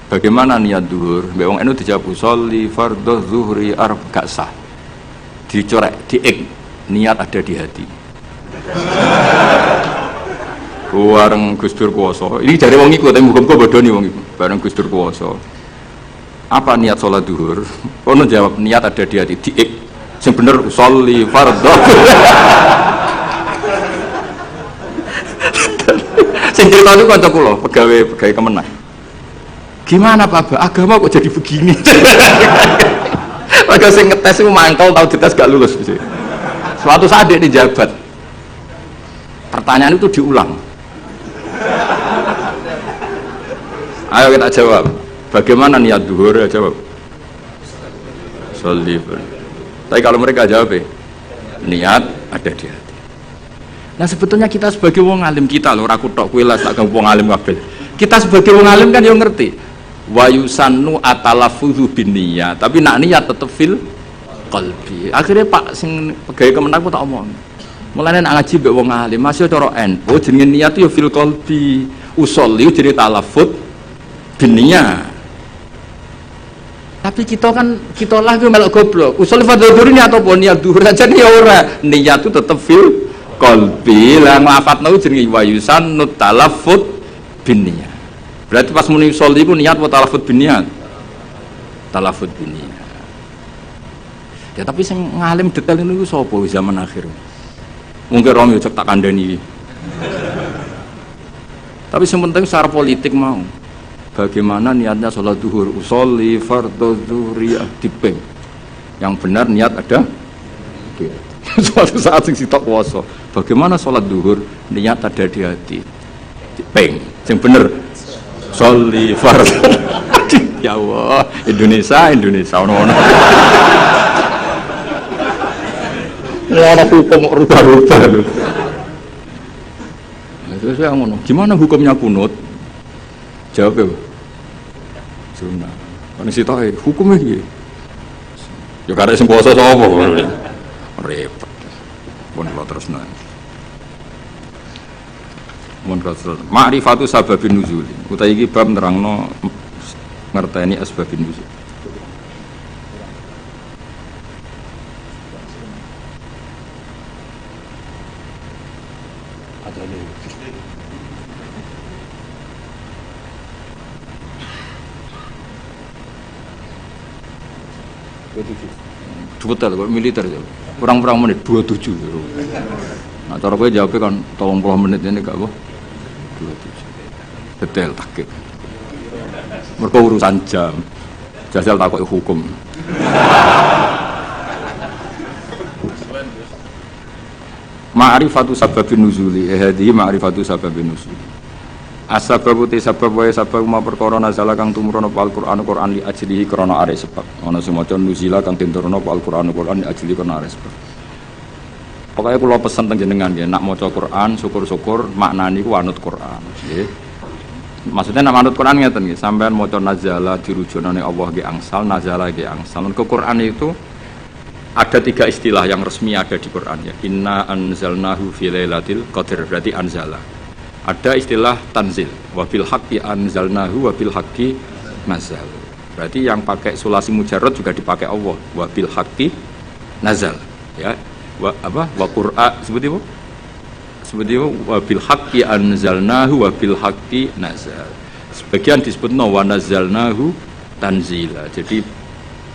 bagaimana niat zuhur mbek wong NU dijawab sholli fardhu zuhri gak sah dicorek diik niat ada di hati bareng Gus Dur kuwasa ini dari wong iku tapi muga-muga bodoni wong iku bareng Gus Dur kuwasa apa niat sholat zuhur ono jawab niat ada di hati diik sing bener sholli fardhu sing cerita itu kanca kula pegawai Kemenang gimana Pak Ba agama kok jadi begini maka sing ngetes itu mangkel tahu dites gak lulus suatu saat dia dijabat pertanyaan itu diulang ayo kita jawab bagaimana niat zuhur ya jawab sholli tapi kalau mereka jawab niat ada di hati. Nah sebetulnya kita sebagai wong alim kita loh aku tok kowe lah tak wong alim kabeh kita sebagai wong alim kan yang ngerti wa yusannu atalaffuzu binniyah tapi nak niat tetep fil qalbi akhirnya Pak sing pegawai Kemenang aku tak omong mulane nak ngaji mbek wong alim masih cara NU jenenge niat itu ya fil qalbi usolli jadi talaffuz binniyah tapi kita kan kita lah melok goblok usolli fardhu zuhur ini atau niat zuhur saja nih ya ora niat itu tetep fil qalbi lah nglafatno jenenge wa yusannu talaffuz binniyah berarti pas muni sholli itu niat wa talaffuz binniyat talaffuz binniyat ya tapi sing ngalim detail ini sapa zaman akhir mungkin rom yo cek tak kandhani tapi yang penting secara politik mau bagaimana niatnya sholat zuhur usolli fardhu zuhri dipeng yang benar niat ada suatu saat sing sitok kuwasa bagaimana sholat zuhur niat ada di hati dipeng yang benar sholli fardhu ya Allah Indonesia ono-ono ana hukum rubah-rubah lho terus saya ngono gimana hukumnya kunut jawab ya sunnah kan sitoke hukumnya piye ya karek sing puasa sapa repot pun kula terusno mun kasal ma'rifatu sababin nuzul utawi iki bab nerangno ngerteni asbabin nuzul betul kok militer kurang menit 27 nah cara gue jawabnya kan 30 menit ini gak apa 27 detail takik mereka urusan jam jajal takut hukum ma'rifatu sababin nuzuli hadihi ma'rifatu sababin nuzuli as-sababu te sabab wae sabab ma perkara nazala kang tumurun apa Al-Qur'an Qur'an li ajlihi krana are sebab ana sing maca nuzila kang tinturun apa Al-Qur'an Qur'an li ajlihi krana are sebab pokoke kula pesen teng jenengan nggih nak maca Qur'an syukur-syukur maknane ku anut Qur'an nggih maksudnya nak anut Qur'an ngeten nggih sampean maca nazala dirujukane Allah nggih angsal nazala nggih angsal ke Qur'an itu ada 3 istilah yang resmi ada di Qur'an ya inna anzalnahu fi lailatul qadar berarti anzala ada istilah tanzil wabil haqqi anzalnahu wabil haqqi nazal berarti yang pakai sulasi mujarrad juga dipakai Allah wabil haqqi nazal ya wa qur'a seperti itu wabil haqqi anzalnahu wabil haqqi nazal sebagian disebut wa nazalnahu tanzila. Jadi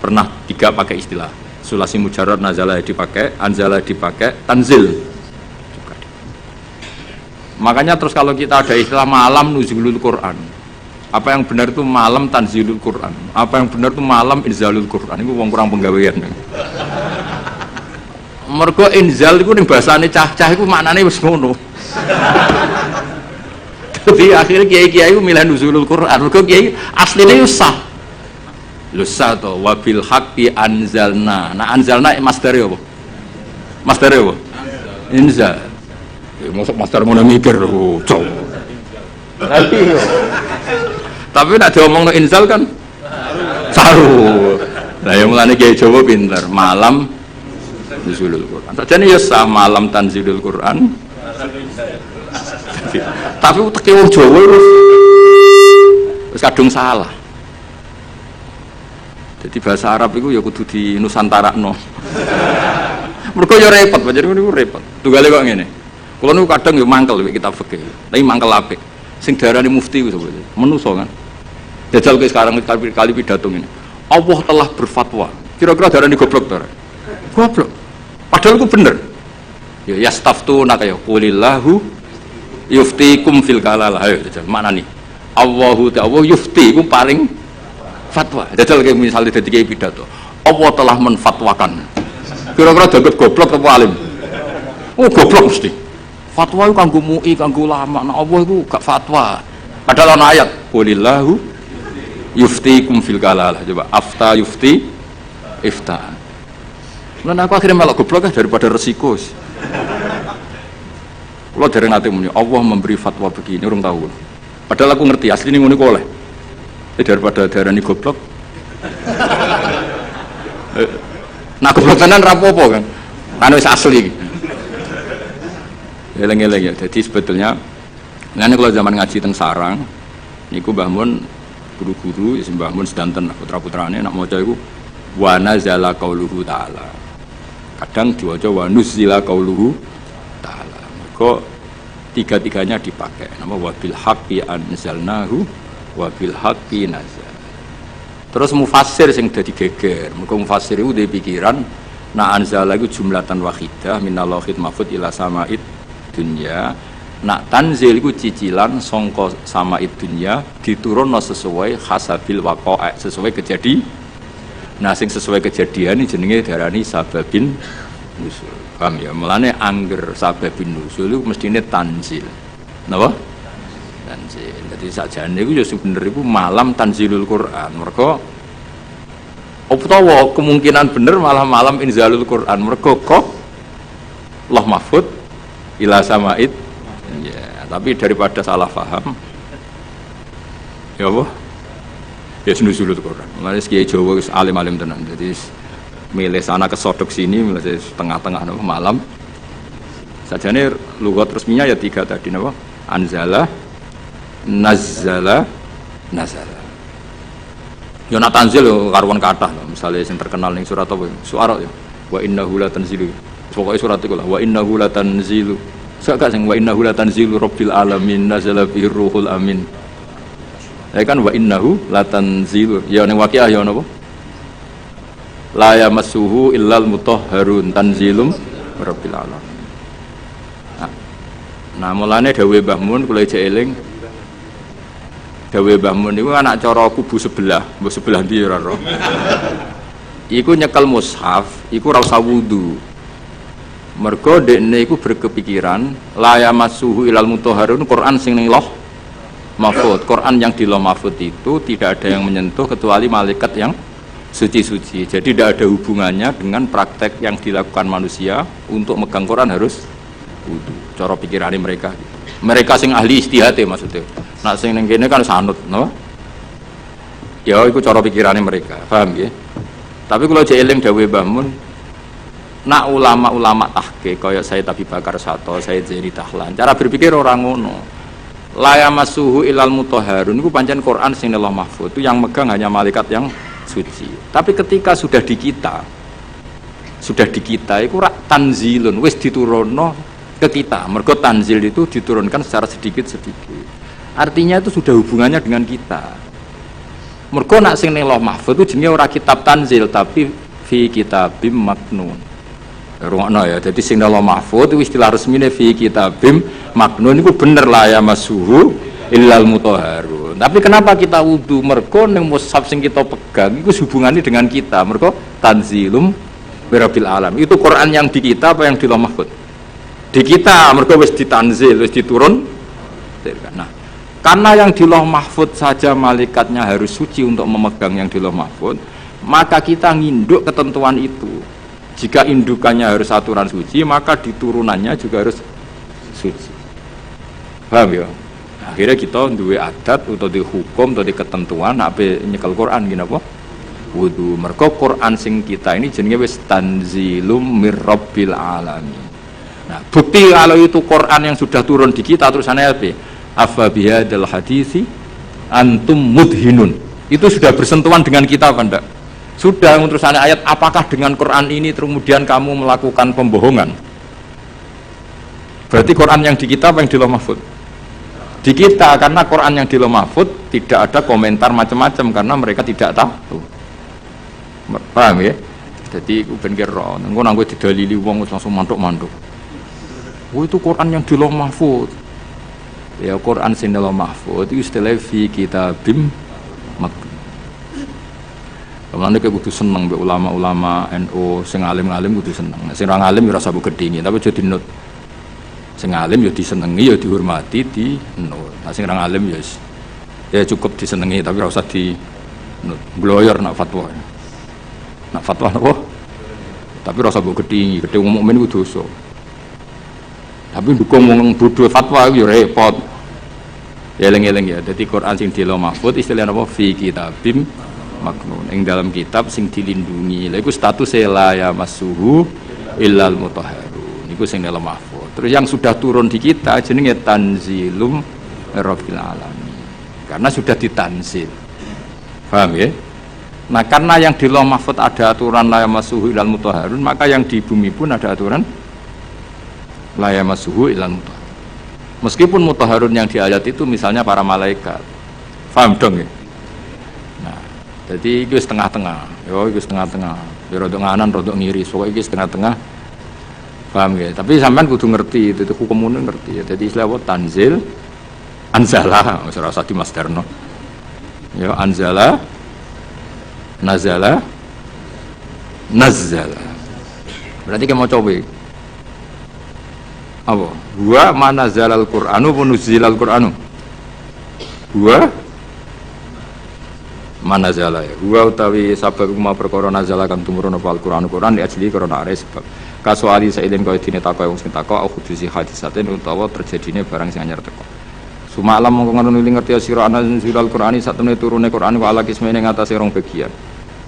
pernah tiga pakai istilah sulasi mujarrad, nazala dipakai, anzala dipakai, tanzil juga. Makanya terus kalau kita ada istilah malam nuzulul Quran, apa yang benar itu malam tanzilul Quran, apa yang benar itu malam inzalul Quran. Itu wong kurang penggawean. Mergo inzal itu ning bahasane cah-cah iku maknane wis ngono. Jadi akhirnya kiai-kiai itu milih nuzulul Quran. Mergo kiai asline yo sah. Lho sah to wabil haqqi anzalna. Nah anzalna masdare apa? Masdare apa? Inzal. Ya mosok masdar ngono mikir lho, cok. Tapi nek diomongno inzal kan saru. Lah ya mulane kiai Jawa pinter, malam nuzulul Quran. Sajane ya sah malam tanzilul Quran. Tapi uteke wong Jawa wis kadung salah. Jadi bahasa Arab itu ya kudu di nusantarakno. Mergo ya repot, pancen niku repot. Tunggale kok ngene. Kula niku kadang ya mangkel kitab fikih. Tapi mangkel apik. Sing diarani mufti ku sapa? Menusa kan. Jajal ke sekarang kali pidato ngene. Allah telah berfatwa. Kira-kira diarani goblok ta? Goblok. Padahal itu bener. Ya yastaftuna kaya qulillahu yuftikum fil kalalah. Ayo jajal maknani. Allahu ta'ala yufti iku paling fatwa. Jajal kayak misalnya dari kiai pidato. Allah telah menfatwakan. Kira-kira dianggap goblok atau alim? Oh goblok mesti. Fatwa itu kanggo MUI, kanggo ulama. Nah Allah itu gak fatwa. Padahal ana ayat. Qulillahu yuftikum fil kalalah. Coba afta yufti ifta. Nah aku akhirnya malah goblok daripada resiko. Kalau dari nanti muni Allah memberi fatwa begini orang tahu. Padahal aku ngerti asli ini ngono kok oleh. Daripada darani goblok. Nah goblok tenan ra apa-apa kan. Kan wis asli. Eleng-eleng ya. Jadi sebetulnya ngene kalau zaman ngaji teng sarang niku Mbah Mun guru-guru ya Mbah Mun sedanten putra-putrane nak maca iku wa nazala qauluhu ta'ala. Kadang diwaca wa nuzila qauluhu ta'ala. Mergo tiga-tiganya dipakai. Nama wabil haqqi anzalnahu wabil haqqi nazal. Terus mufassir sing dadi geger. Mergo mufassir iku duwe pikiran na anzala iku jumlatan wahidah minal lauhil mahfuz ila sama'id dunya. Nak tanzil iku cicilan sangka sama'id dunya diturunno sesuai hasabil waqa'a, sesuai kejadian. Nah sing sesuai kejadian ini jenenge darani sababin nusul. Paham ya? Mulane angger sababin nusul iku mestine tanzil. Napa? Tanzil. Jadi sakjane iku ya sebenere iku malam tanzilul Quran. Mergo utawa kemungkinan bener malah malam inzalul Quran. Mergo kok Allah mahfud ila sama'id. Ya, tapi daripada salah paham. Ya apa? Ya nuzulul Quran. Mulane kiai Jawa wis alim-alim tenan. Jadi milih sana kesodok sini, milih tengah-tengah malam. Sajane lughat resminya ya tiga tadi napa? Anzala, nazzala, nazala. Yo nak tanzil yo karuan kathah lho. Misale sing terkenal ning surat apa? Suara ya. Wa innahu latanzilu. Pokoke surat iku lah. Wa innahu latanzilu. Sak sing wa innahu latanzilu rabbil alamin nazala bihi ruhul amin. Ya kan wa innahu latanzilu. Ya ning Waqiah ya napa? La yamassuhu illal mutahharun tanzilum rabbil alamin. Nah, mulane dawuh Mbah Mun kula ijek eling. Dawuh Mbah Mun niku anak cara kubu sebelah, mbok sebelah ndi ora ro. Iku nyekel mushaf, iku ora usah wudu. Mergo dekne iku berkepikiran la yamassuhu illal mutahharun Quran sing ning Lauh Mahfuz. Quran yang di Lauh Mahfuz itu tidak ada yang menyentuh kecuali malaikat yang suci-suci. Jadi tidak ada hubungannya dengan praktek yang dilakukan manusia untuk megang Quran harus wudu. Cara pikirane mereka. Mereka sing ahli istihad maksudnya. Nak sing ning kene kan sanut, no? Ya iku cara pikirane mereka. Paham ya? Tapi kalau jeeling dawuh Mbah Mun, nak ulama-ulama tahqiq kaya Sayyid Abi Bakar Sato, Sayyid Zaini Dahlan, cara berpikir orang ngono. La yamassuhu illal mutahharun iku pancen Quran sing Allah Mahfuz itu yang megang hanya malaikat yang suci. Tapi ketika sudah di kita iku rak tanzilun wis diturunno ke kita. Mergo tanzil itu diturunkan secara sedikit-sedikit. Artinya itu sudah hubungannya dengan kita. Mergo nak sing ning Lauh Mahfuz itu jenenge ora kitab tanzil tapi fi kitabim maknun. Rungokno ya. Jadi sing Lauh Mahfuz itu istilah resmine fi kitabim maknun iku bener lah ya masuhu illal mutahharun. Tapi kenapa kita wudu? Mergo ning mushaf sing kita pegang iku hubungannya dengan kita. Mergo tanzilum birabbil alam. Itu Quran yang di kita apa yang di Lauh Mahfuz? Di kita, mergo wis ditanzil, wis diturun. Nah, karena yang di Lauh Mahfuz saja malaikatnya harus suci untuk memegang yang di Lauh Mahfuz, maka kita nginduk ketentuan itu. Jika indukannya harus aturan suci, maka diturunannya juga harus suci. Paham ya? Akhirnya kita duwe adat atau di hukum atau di ketentuan apa nyekel Quran gini apa? Wudu. Mergo Quran sing kita ini jenenge wis tanzilum mirabbil alamin. Nah, bukti kalau itu Quran yang sudah turun di kita terusannya apa? Afa bihadzal hadisi antum mudhinun. Itu sudah bersentuhan dengan kita apa enggak? Sudah. Terusannya ayat, apakah dengan Quran ini kemudian kamu melakukan pembohongan? Berarti Quran yang di kita apa yang di Lauh Mahfuz? Di kita, karena Quran yang di Lauh Mahfuz tidak ada komentar macam-macam karena mereka tidak tahu. Paham ya? Jadi aku ben kira engko nang kowe didalili wong langsung mantuk-mantuk. Oh, itu Quran yang di Lauh Mahfuz. Ya Quran sing Lauh Mahfuz itu istilah fi kitabim maknun. Mulane kudu seneng mbek ulama-ulama NU sing alim-alim kudu seneng. Sing ora alim ya ora usah gedhingi, tapi aja dinut. Sing alim ya disenengi ya dihormati dinut. Nah sing ora alim ya cukup disenengi tapi ora usah dinut. Gloyor nak fatwa. Nak fatwa apa? Tapi ora usah gedhingi, gedhe wong mukmin ku dosa. Tapi dukung wong bodho fatwa ya repot. Ya eling-eling ya. Jadi Quran sing di Lauh Mahfuz istilahnya apa? Fi kitabim maknun. Ing dalam kitab sing dilindungi. Lha iku statusé la ya masuhu illal mutahharun. Iku sing Lauh Mahfuz. Terus yang sudah turun di kita jenenge tanzilum rabbil alamin. Karena sudah ditanzil. Paham ya? Nah, karena yang di Lauh Mahfuz ada aturan la ya masuhu illal mutahharun, maka yang di bumi pun ada aturan la ya masuhu illal mutahharun. Meskipun mutahharun yang di ayat itu misalnya para malaikat. Paham dong ya? Nah, jadi itu setengah-tengah. Yo, itu setengah-tengah. Ya rodok nganan, rodok ngiri. Pokoknya itu setengah-tengah. Paham ya? Tapi sampean kudu ngerti itu hukum umum ngerti ya. Jadi istilah tanzil, anzala, ora usah di Mas Darno. Ya, anzala, nazala, nazzala. Berarti kita mau coba. Apa? Wa manazalal Qur'anu wa nuzilal Qur'anu. Wa manazala ya. Wa utawi sabab kuma perkara nazala kang tumurun apa Al-Qur'an Qur'an di ajli karena are sebab. Kasuali saiden kaya dene takok wong sing takok au khudusi hadisaten utawa terjadine barang sing anyar teko. Sumalam mongko ngono ngerti sira ana nuzilal Qur'ani satemene turune Qur'an wa ala kismene ngatasé rong bagian.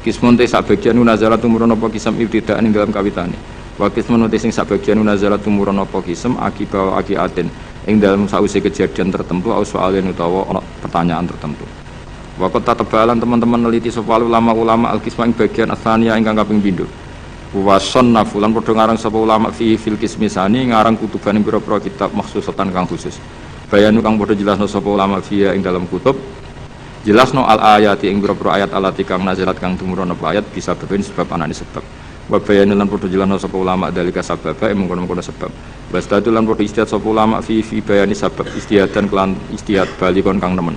Kismun te sak bagian nazala tumurun apa kisam ibtidaan ing dalam kawitane. Wakis menuti sing sabagian nazalat tumurun apa kisem akibat akiatin ing dalam sause kejadian tertentu au soalin utawa pertanyaan tertentu. Waktu tebalan teman-teman neliti sapa ulama-ulama al-kisma ing bagian asania ingkang kaping pindho. Wason nafulan padha ngarang sapa ulama fi fil kismisani ngarang kutuban ing pira-pira kitab maksusatan kang khusus. Bayanu kang padha jelasno sapa ulama fiya ing dalam kutub jelasno al ayati ing pira-pira ayat alati kang nazalat kang tumurun apa ayat bisa beben sebab anane sebab. Wa bayanu lan padha jelasno sapa ulama dalika sababa mengkono-mengkono sebab. Bastatu lan padha istihad sapa ulama fi bayani sabab istihadan kelan istihad balikon kang nemen.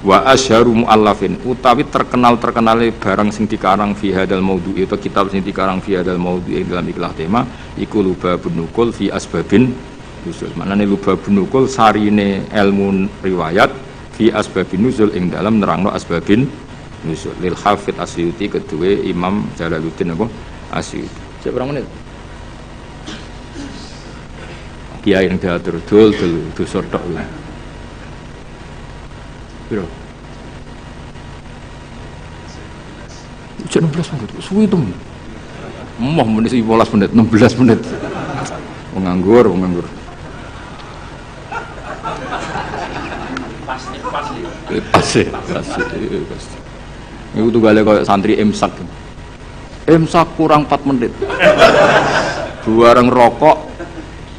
Wa asharu muallafin utawi terkenal-terkenale barang sing dikarang fi hadal maudhu itu kitab sing dikarang fi hadal maudhu ing dalam ikhlas tema iku lubabun nukul fi asbabin nuzul. Manane lubabun nukul sarine ilmu riwayat fi asbabin nuzul ing dalam nerangno asbabin nuzul lil Hafidz Asyuti kedua Imam Jalaluddin apa Asyuti. Berapa menit? Kiai yang diatur dul sortok lah. Biro. 16 menit. Suwi itu. Mau menit 15 menit, 16 menit. Menganggur. Pasti. Ini tuh gale kayak santri imsak kurang 4 menit. Bareng rokok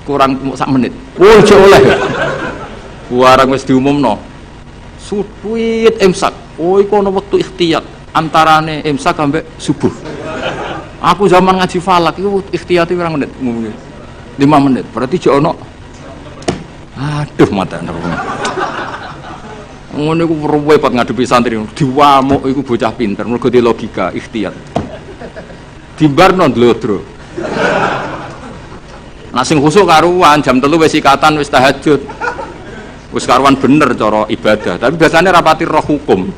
kurang 1 menit. Oleh. Bareng wis diumumno. Suwit imsak. Oh, iku ana wektu ikhtiyat antarane imsak sampai subuh. Aku zaman ngaji falak iku ikhtiyate pirang menit? 5 menit. Berarti jek ono. Aduh mata anak. Ngono iku repot ngadepi santri. Diwamuk iku bocah pinter mergo di logika ikhtiyat. Dimbarno ndlodro. Nah sing khusuk karuan jam 3 wis ikatan wis tahajud. Wis karuan bener cara ibadah, tapi biasanya rapati roh hukum.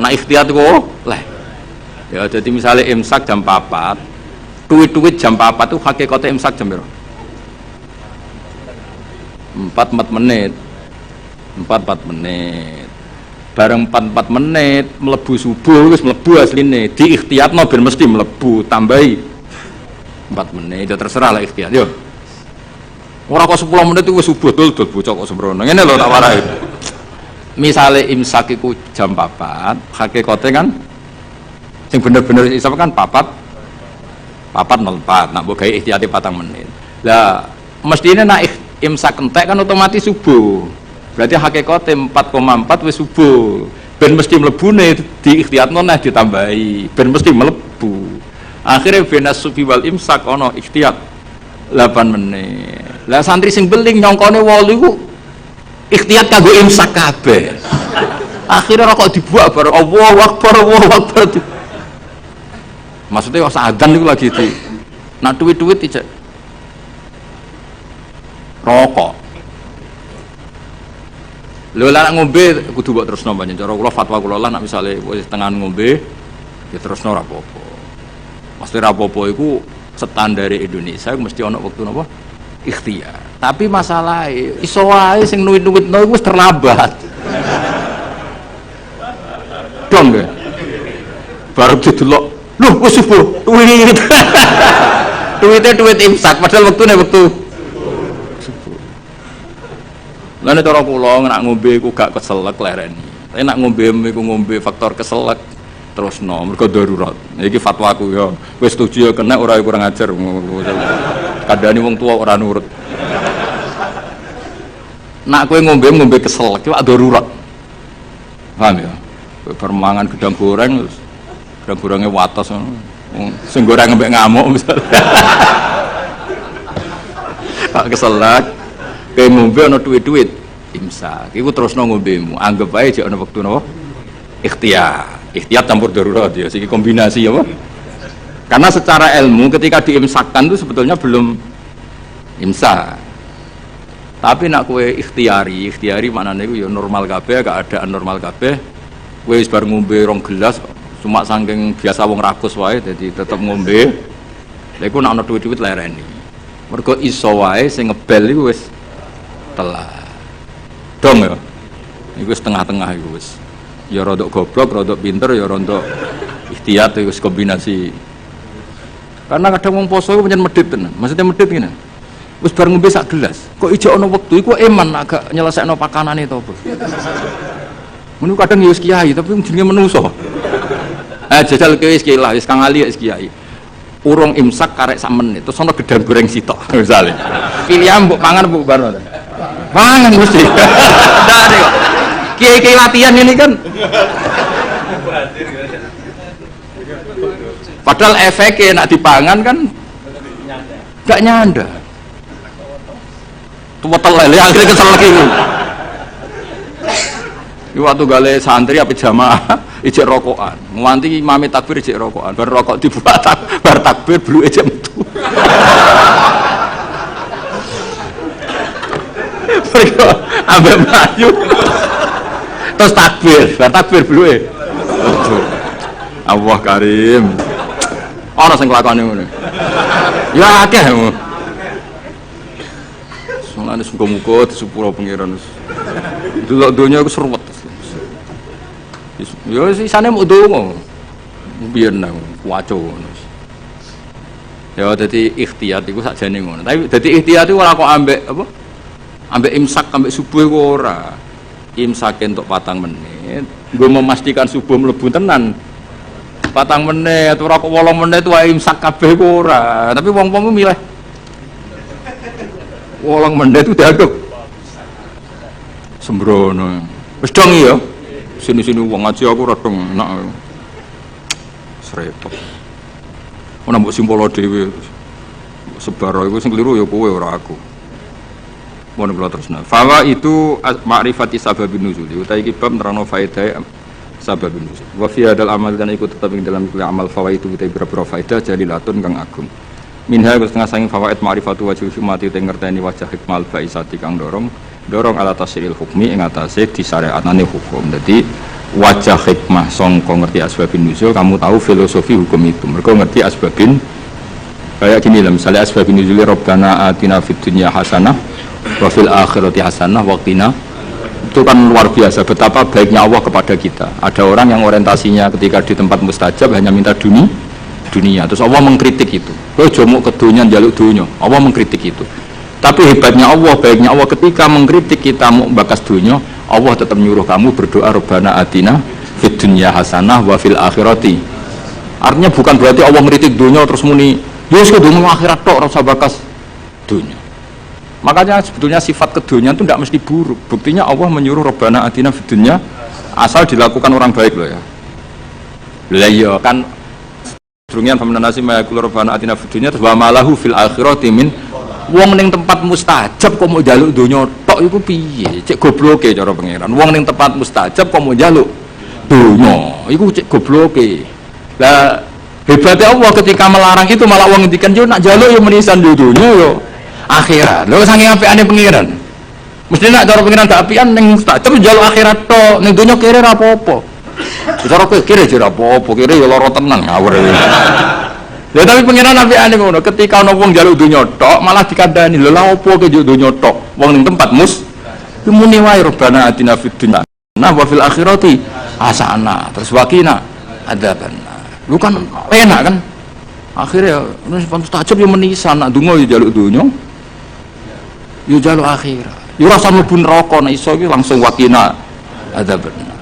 Nah ikhtiyat kok leh. Ya jadi misalnya imsak jam 4, duit jam 4 itu hakikatnya imsak jam berapa? 4 menit. 4 menit. Bareng 4 menit mlebu subuh wis mlebu asline. Di ikhtiyatno ben mesti mlebu, tambahi 4 menit. Ya terserah lah ikhtiyat yo. Ora kok 10 menit itu wis subuh dul bocah kok sembrono. Ngene lho tak warai. Misale imsak iku jam 4, hakikate kan sing bener-bener isap kan 4:04. Nak mbok gawe ihtiyate 4 menit. Lah mestine nak imsak entek kan otomatis subuh. Berarti hakikate 4,4 wis subuh. Ben mesti mlebune di ikhtiyatno nah ditambahi. Ben mesti mlebu. Akhire benas sufi wal imsak ana ikhtiyat 8 menit. Lah santri sing beling nyongkone 8 iku ikhtiyat kanggo imsak kabeh. Akhire rokok dibuak bareng Allahu Akbar Allahu Akbar. Maksudnya wis adzan niku lagi di. Nak duit-duit ijek rokok. Lho lah nak ngombe kudu mbok terusno banyak. Cara kula fatwa kula lah nak misale wis tengah ngombe ya terusno ora apa-apa. Mesti ora apa-apa iku standar Indonesia mesti ana wektu napa? Ikhtiyar. Tapi masalah iso wae sing nuwit-nuwitno iku wis terlambat. Dong ya. Baru didelok, lho wis subuh. Duit. Duit imsak padahal wektune wektu subuh. Lah nek cara kula nak ngombe iku gak keselek lereni. Tapi nak ngombe iku ngombe faktor keselek terusno mergo darurat. Iki fatwaku ya. Wis setuju ya kena ora kurang ajar. Kadane wong tua ora nurut. Nak kowe ngombe kesel, iki wak darurat. Paham ya? Kowe permangan gedang goreng terus gedang gorenge wates ngono. Sing goreng mbek ngamuk misalnya. Pak keselak. Kowe ngombe ana duit-duit imsak. Iku terusno ngombemu. Anggap ae jek ana wektu napa? Ikhtiyar. Ikhtiyat campur darurat ya, segi kombinasi ya, Pak. Karena secara ilmu ketika diimsakkan itu sebetulnya belum imsak. Tapi nak kue ikhtiari maknanya itu ya normal kabeh, keadaan normal kabeh. Kue wis bar ngombe 2 gelas, cuma saking biasa wong rakus wae, jadi tetep ngombe. Lha iku nak ana duit-duit lereni. Mergo iso wae sing ngebel iku wis telat. Dong ya. Iku wis tengah-tengah iku wis. Ya rodok goblok, rodok pinter, ya rodok ikhtiyat itu kombinasi. Karena kadang wong poso itu pancen medhit tenan. Maksudnya medhit ngene. Wis bar ngombe sak gelas. Kok ijo ana wektu iku eman agak nyelesekno pakanane to apa. Mun kadang ya wis kiai tapi jenenge menungso. Jajal kowe wis kiai lah, wis kang ali wis kiai. Urung imsak karek sak menit terus ana gedang goreng sitok misale. Pilihan mbok pangan mbok bar. Pangan mesti. Dari kok. Kiai-kiai latihan ini kan padahal efeknya nak dipangan kan gak nyanda tuwetel lele akhirnya kesel lagi itu waktu gale santri apa jamaah ijek rokokan nganti imame takbir ijek rokokan bar rokok dibuat bar takbir belu ijek metu mereka ambek melayu terus takbir bluke. Allah Karim. Ana sing nglakoni ngono. Ya akeh. Soalane muga-muga disepuro pangeran. Delok donya iku seruwet. Ya sisane mung ndonga. Biyen nang waco ngono. Ya dadi ikhtiyat iku sakjane ngono. Tapi dadi ikhtiyat iku ora kok ambek apa? Ambek imsak ambek subuh iku ora. Imsak untuk 4 menit, gue memastikan subuh mlebu tenan 4 menit, atau rokok 8 menit wae imsak kabeh ora. Tapi wong-wong milih 8 menit itu dianggap sembrono. Wis dong ya. Sini-sini wong ngaji aku radong enak. Repot. Ana mbok simpolo dhewe. Sebar iku sing keliru ya kowe ora aku. Mun kula terusna. Fawa itu ma'rifati sababin nuzul. Utawi iki bab nerangno faedah sababin nuzul. Wa fi hadal amal dan ikut tetep ing dalam kuliah amal fawaid itu utawi pira-pira faedah jalilatun kang agung. Minha setengah saking fawaid ma'rifatu wajhul hikmati te ngerteni wajah hikmal baisati kang dorong ala tasril hukmi ing atase disyariatane hukum. Dadi wajah hikmah sangka ngerti asbabun nuzul kamu tahu filosofi hukum itu. Mergo ngerti asbabin kayak gini lah misalnya asbabun nuzul Rabbana atina fid dunya hasanah wa fil akhirati hasanah wa qina. Itu kan luar biasa betapa baiknya Allah kepada kita. Ada orang yang orientasinya ketika di tempat mustajab hanya minta dunia. Terus Allah mengkritik itu. Kowe jomo ke dunya njaluk dunya. Allah mengkritik itu. Tapi hebatnya Allah, baiknya Allah ketika mengkritik kita mau bakas dunia, Allah tetap nyuruh kamu berdoa Rabbana atina fid dunya hasanah wa fil akhirati. Artinya bukan berarti Allah mengkritik dunia terus muni, "Wis kudu akhirat tok ora usah bakas dunia." Makanya sebetulnya sifat kedunyaan itu tidak mesti buruk. Buktinya Allah menyuruh Rabbana atina fid dunya asal dilakukan orang baik loh ya. Lah iya kan durungian pamenan nasi mayakul Rabbana atina fid dunya terus wa malahu fil akhirati min wong ning tempat mustajab kok mau njaluk donya tok iku piye? Cek gobloke cara pangeran. Wong ning tempat mustajab kok mau njaluk donya iku cek gobloke. Lah hebatnya Allah ketika melarang itu malah wong ngendikan yo nak njaluk yo menisan donya yo akhirat. Lho saking apikane pangeran. Mesti nak cara pangeran gak apian ning mustajab njaluk akhirat tok, ning donya kere ra apa-apa. Cara kowe kere ora apa-apa, kere yo lara tenan ngawur. Ya tapi pengiran nabi ane ngono, ketika ana wong njaluk donya tok malah dikandani, lha lha opo ke njaluk donya tok? Wong ning tempat muni wae Rabbana atina fid dunya nah wa fil akhirati hasanah. Terus waqina adzabannar. Lu kan enak kan? Akhirnya wis mustajab yo menisan nak donga yo njaluk donya. Yo njaluk akhirat. Yo rasa mlebu neraka nek iso iki langsung waqina adzabannar.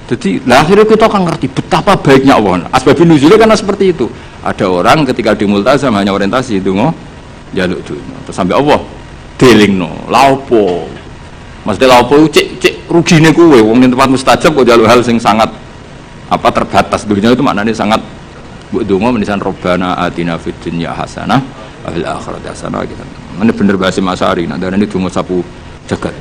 Jadi akhirnya kita akan ngerti betapa baiknya Allah. Asbabun nuzulnya karena seperti itu. Ada orang ketika di multazam hanya orientasi itu jaluk dunia. Terus sampai Allah delingno, laupo. Maksudnya laupo cek rugine kowe wong ning tempat mustajab kok jaluk hal sing sangat terbatas dunia itu maknanya sangat mbok donga menisan Rabbana atina fid dunya hasanah wa fil akhirati hasanah gitu. Ini bener bahasa Masari, nah darane donga sapu jagat.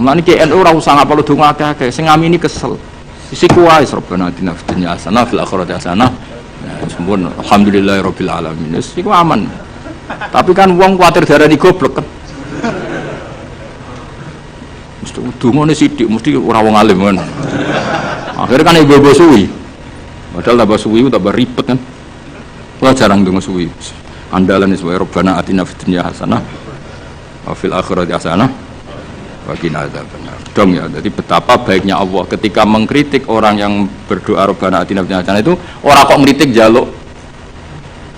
Mulane ki NU ora usah ngapal donga akeh-akeh, sing ngamini kesel. Isi kuwais Rabbana atina fid dunya hasanah fil akhirati hasanah. Sempurna. Alhamdulillahirabbil alamin. Wis iku aman. Tapi kan wong kuwatir darani goblok kan. Mesti dungane sithik mesti ora wong alim kan. Akhirnya kan ibu-ibu suwi. Padahal tambah suwi tambah ribet kan. Wah jarang donga suwi. Andalan is wa Rabbana atina fid dunya hasanah wa fil akhirati hasanah wa qina adzabannar. Dong ya, jadi betapa baiknya Allah ketika mengkritik orang yang berdoa Rabbana atina fid dunya hasanah itu orang kok ngritik jaluk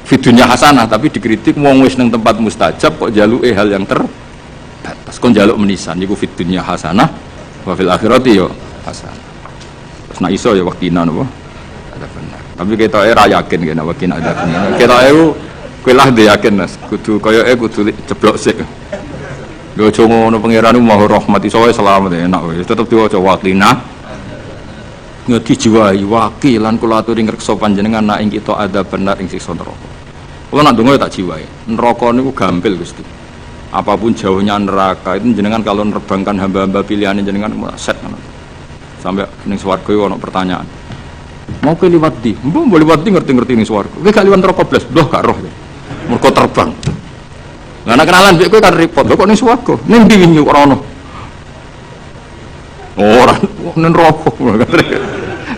fid dunya hasanah tapi dikritik wong wis nang tempat mustajab kok jaluke hal yang terbatas kon jaluk menisan niku fid dunya hasanah wa fil akhirati yo hasanah. Terus nek iso ya waqina napa ada benar. Tapi kita ra yakin kena waqina ada benar. Kita kowe lah yakin Mas kudu koyoke kudu ceblok sik. Lho aja ngono pangeran Maha Rahmat iso wae selamat enak wis tetep diwaca waqina ngeti jiwai wakilan kula aturi ngreksa panjenengan nak ing kita ada benar ing siksa neraka. Kula nak ndonga tak jiwai. Neraka niku gampil Gusti. Apapun jauhnya neraka itu jenengan kalau nerbangkan hamba-hamba pilihan jenengan set sampai ning swarga ono pertanyaan. Mau ke liwat di? Mbok liwat di ngerti-ngerti ning swarga. Kowe gak liwat neraka blas, blah gak roh. Mergo terbang. Lah nek kenalan mbek kowe kan repot. Kok ning swarga? Ning ndi wingi ora ono. Ora ning neraka.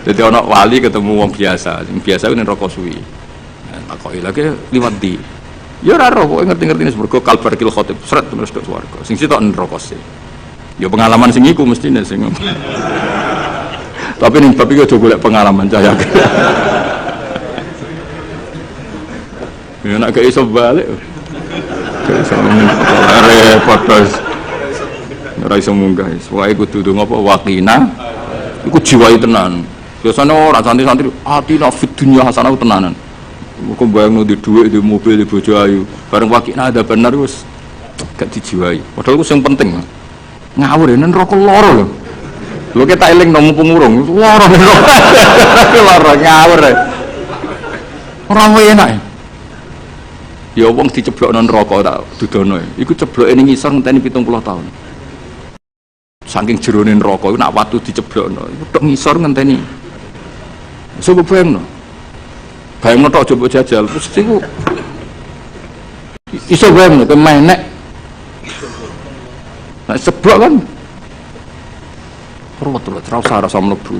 Dadi ana wali ketemu wong biasa. Sing biasa ning neraka suwi. Takoki lagi liwat di. Ya ora roh kok ngerti-ngerti ning swarga kalbarkil khotib sret terus tok swarga. Sing sitok neraka sih. Ya pengalaman sing iku mestine sing. Tapi ning bab iki aja golek pengalaman cahya. Ya nek gak iso balik. Repot terus ora iso munggah wae kudu ndonga apa waqina iku jiwai tenan biasane ora santai-santai atina fid dunya hasanah tenanan kok bayangno di dhuwit di mobil di bojo ayu bareng waqina ada bener wis gak dijiwai padahal ku sing penting ngawur yen neraka loro lho Lho kita eling nang mumpung urung. Lara lara ngawur. Ora enak. Ya wong diceblokno neraka tak dudono. Iku cebloke ning ngisor ngenteni 70 tahun. Saking jerone neraka iku nak watu diceblokno. Iku tok ngisor ngenteni. Coba bayangno. Bayangno tok coba jajal. Terus iku iso bayangno kemenek. Nah ceblok kan. Ruwet-ruwet ora usah mlebu.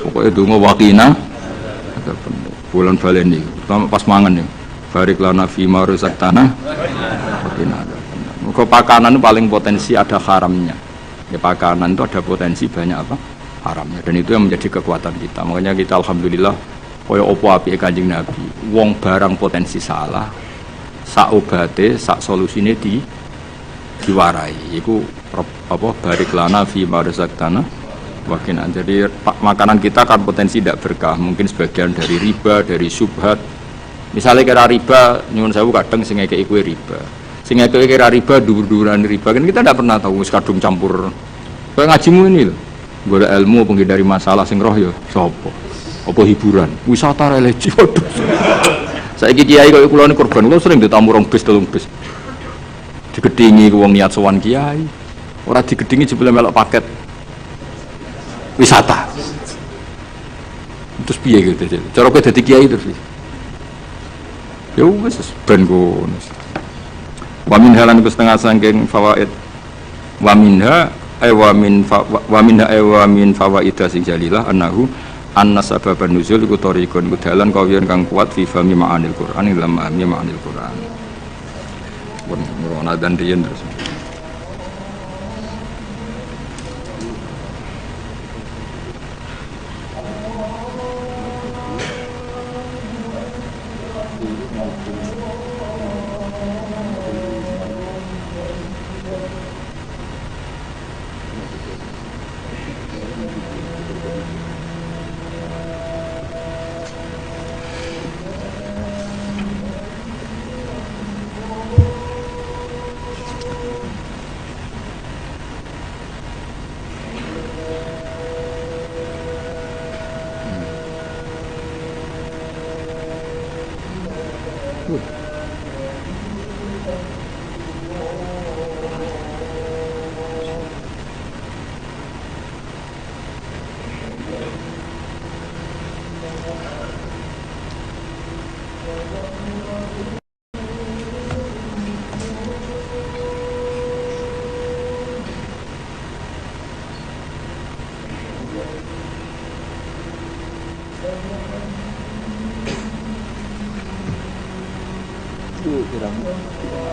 Pokoke donga wakina. Bulan baleni pas mangan ya. Barik lana fima ruzaktana. Wakina. Muga pakanan paling potensi ada haramnya. Ya pakanan itu ada potensi banyak apa? Haramnya, dan itu yang menjadi kekuatan kita. Makanya kita alhamdulillah kaya opo apike Kanjeng Nabi. Wong barang potensi salah, sak obate, sak solusine diwarai. Iku apa barik lana fi marzaqtana wakina. Jadi makanan kita kan potensi tidak berkah, mungkin sebagian dari riba, dari syubhat. Misalnya kira riba, nyuwun sewu kadang sing ngekeki kuwi riba. Sing ngekeki kira riba dhuwur-dhuwuran riba kan kita tidak pernah tahu wis kadung campur. Kayak ngajimu ini lho. Golek ilmu penghindari masalah sing roh ya sapa? Apa hiburan? Wisata religi. Waduh. Saiki kiai kok kula niku korban, kula sering ditamu rong bis, telung bis. Digedhingi wong niat sowan kiai. Ora digedhingi jebule melok paket wisata. Terus piye gitu? Cara kowe dadi kiai terus. Ya wis ben ngono. Wa min halan ku setengah saking fawaid. Wa minha wa min fawaida sing jalilah annahu anna sababan nuzul iku tariqun iku dalan kawiyan kang kuat fi fahmi ma'anil Qur'an ila ma'ani ma'anil Qur'an. Pun ngono dan riyen terus.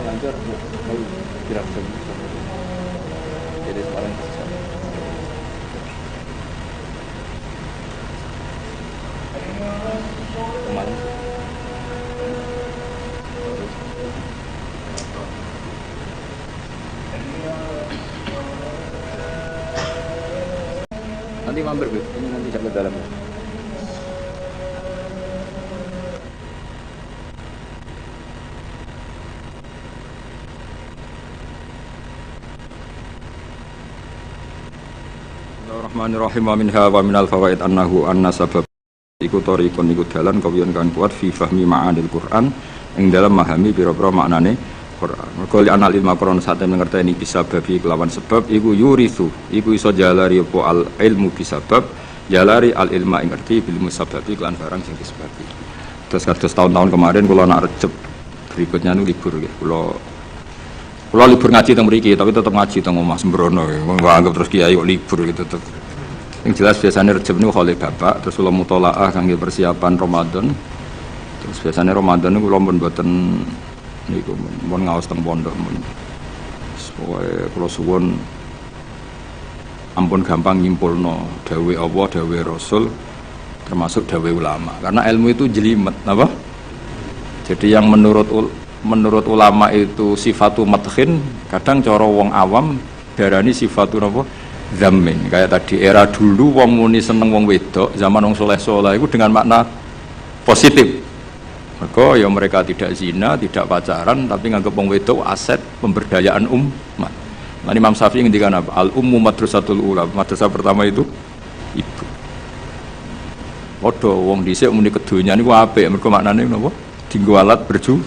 Lancar kira jadi paling besar. Kemarin nanti mampir ini nanti cek ke dalam. Bismillahirrahmanirrahim. Wa minha wa minal fawaid annahu anna sabab iku tariqun iku dalan kawiyan kan kuat fi fahmi ma'anil Qur'an ing dalam memahami pira-pira maknane Qur'an. Mergo li anal ilmu Qur'an sate ngerteni bisa babi kelawan sebab iku yurithu iku iso jalari apa al ilmu bisabab jalari al ilma ing ngerti bil musababi kelan barang sing disebabi. Terus kados tahun-tahun kemarin kula nak Recep berikutnya nu libur nggih. Kula libur ngaji teng mriki tapi tetep ngaji teng omah sembrono. Wong anggap terus kiai kok libur gitu tetep. Yang jelas biasanya Recep niku khole bapak, terus kula mutolaah kangge persiapan Ramadan. Terus biasanya Ramadan niku kula pun mboten niku mun ngaos teng pondok mun. Pokoke kula suwun ampun gampang nyimpulno dawuh Allah, dawuh Rasul termasuk dawuh ulama. Karena ilmu itu jelimet, apa? Jadi yang menurut ulama itu sifatu madkhin, kadang cara wong awam darani sifatu napa? Zamin. Kayak tadi era dulu wong muni seneng wong wedok, zaman wong soleh-soleh itu dengan makna positif. Maka ya mereka tidak zina, tidak pacaran, tapi nganggep wong wedok aset pemberdayaan umat. Nah, Imam Syafi'i ngendikan apa? Al ummu madrasatul ula. Madrasah pertama itu ibu. Padha wong dhisik muni kedonya niku apik, mergo maknane napa? Dienggo alat berjuang.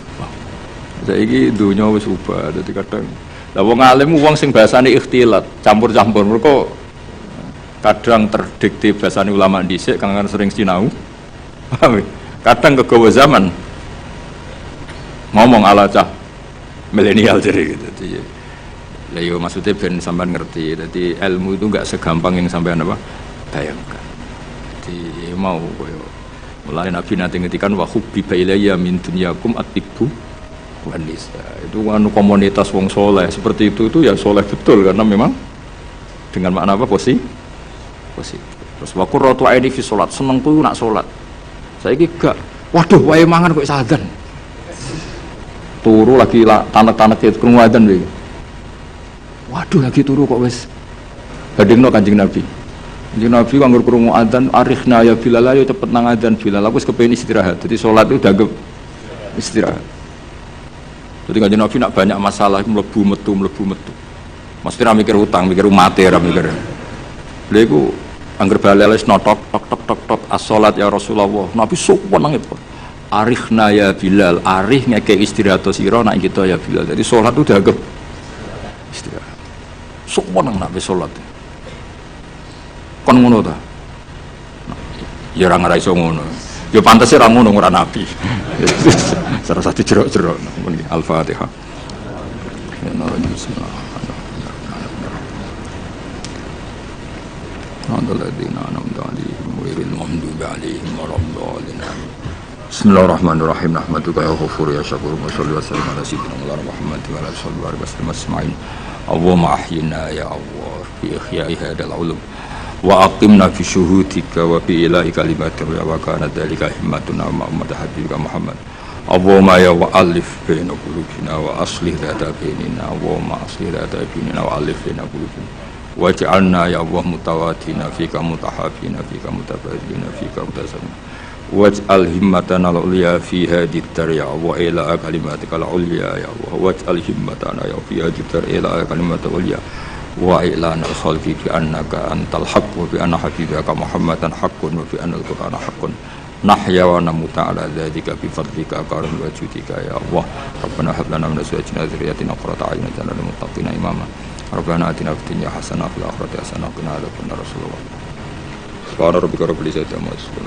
Saiki donya wis ubah, dadi kadang. Lah wong alim wong sing bahasane ikhtilat, campur-campur. Mergo kadang terdikte bahasane ulama dhisik kang sering sinau. Kadang kegawa zaman ngomong ala cah milenial jadi gitu. Lah yo maksudnya ben sampean ngerti. Jadi ilmu itu enggak segampang yang sampean apa bayangkan. Jadi mau koyo mulai Nabi nanti ngetikan wa hubbi ilayya min dunyakum at-tibbu wan nisa. Itu anu komunitas wong soleh seperti itu ya soleh betul karena memang dengan makna apa positif. Terus wa qurratu aini fi salat, senengku nak salat. Saiki gak waduh wae mangan kok sadan. Turu lagi tanek-tanek krungu adzan iki. Waduh lagi turu kok wis bandingno Kanjeng Nabi. Kanjeng Nabi kanggo krungu adzan arikhna ya Bilal ayo cepet nang adzan Bilal aku wis kepengin istirahat. Jadi salat itu dianggap istirahat. Jadi Kanjeng Nabi nak banyak masalah mlebu metu. Mesti ra mikir utang, mikir umate ra mikir. Lha iku angger balel wis notok tok as-salat ya Rasulullah. Nabi sok wenang itu. Arikhna ya Bilal, arih ngekek istirahat sira nak kita ya Bilal. Jadi salat itu dianggap istirahat. Sok menang nak salat. Kon ngono ta? Ya ora ngira iso ngono. Ya pantes ora ngono ora nabi. Salah satu jerok-jerok muni Al-Fatihah. Bismillahirrahmanirrahim. Nahmaduka ya ghafur ya syakur wa sholli wa sallim ala sayyidina Muhammad wa ala alihi wa sallam asma'in. Allahumma ahyina ya Allah fi ihya'i hadal ulum wa aqimna fi syuhudika wa fi ilahi kalimatika wa kana dhalika himmatuna ma ummat habibika Muhammad. Allahumma ya wa alif baina qulubina wa aslih dhata bainina Allahumma aslih dhata bainina wa alif baina qulubina waj'alna ya Allah mutawatina fika mutahabina fika mutabadilina fika mutasammin waj'al himmatana al-ulya fi hadhihi ad-darya wa ila kalimatika al-ulya ya Allah waj'al himmatana ya fi hadhihi ad-darya ila kalimatika al-ulya wa ila al-khalqi bi annaka antal haqq wa bi anna habibaka Muhammadan haqqun wa bi anna al-qur'ana haqqun nahya wa namuta ala dzalika bi fadlika karam wa judika ya Allah rabbana hab lana min azwajina wa dhurriyyatina qurrata a'yunin waj'alna lil muttaqina imama rabbana atina fid dunya hasanah wa fil akhirati hasanah wa qina adzabannar rasulullah subhana rabbika rabbil izzati amma yasifun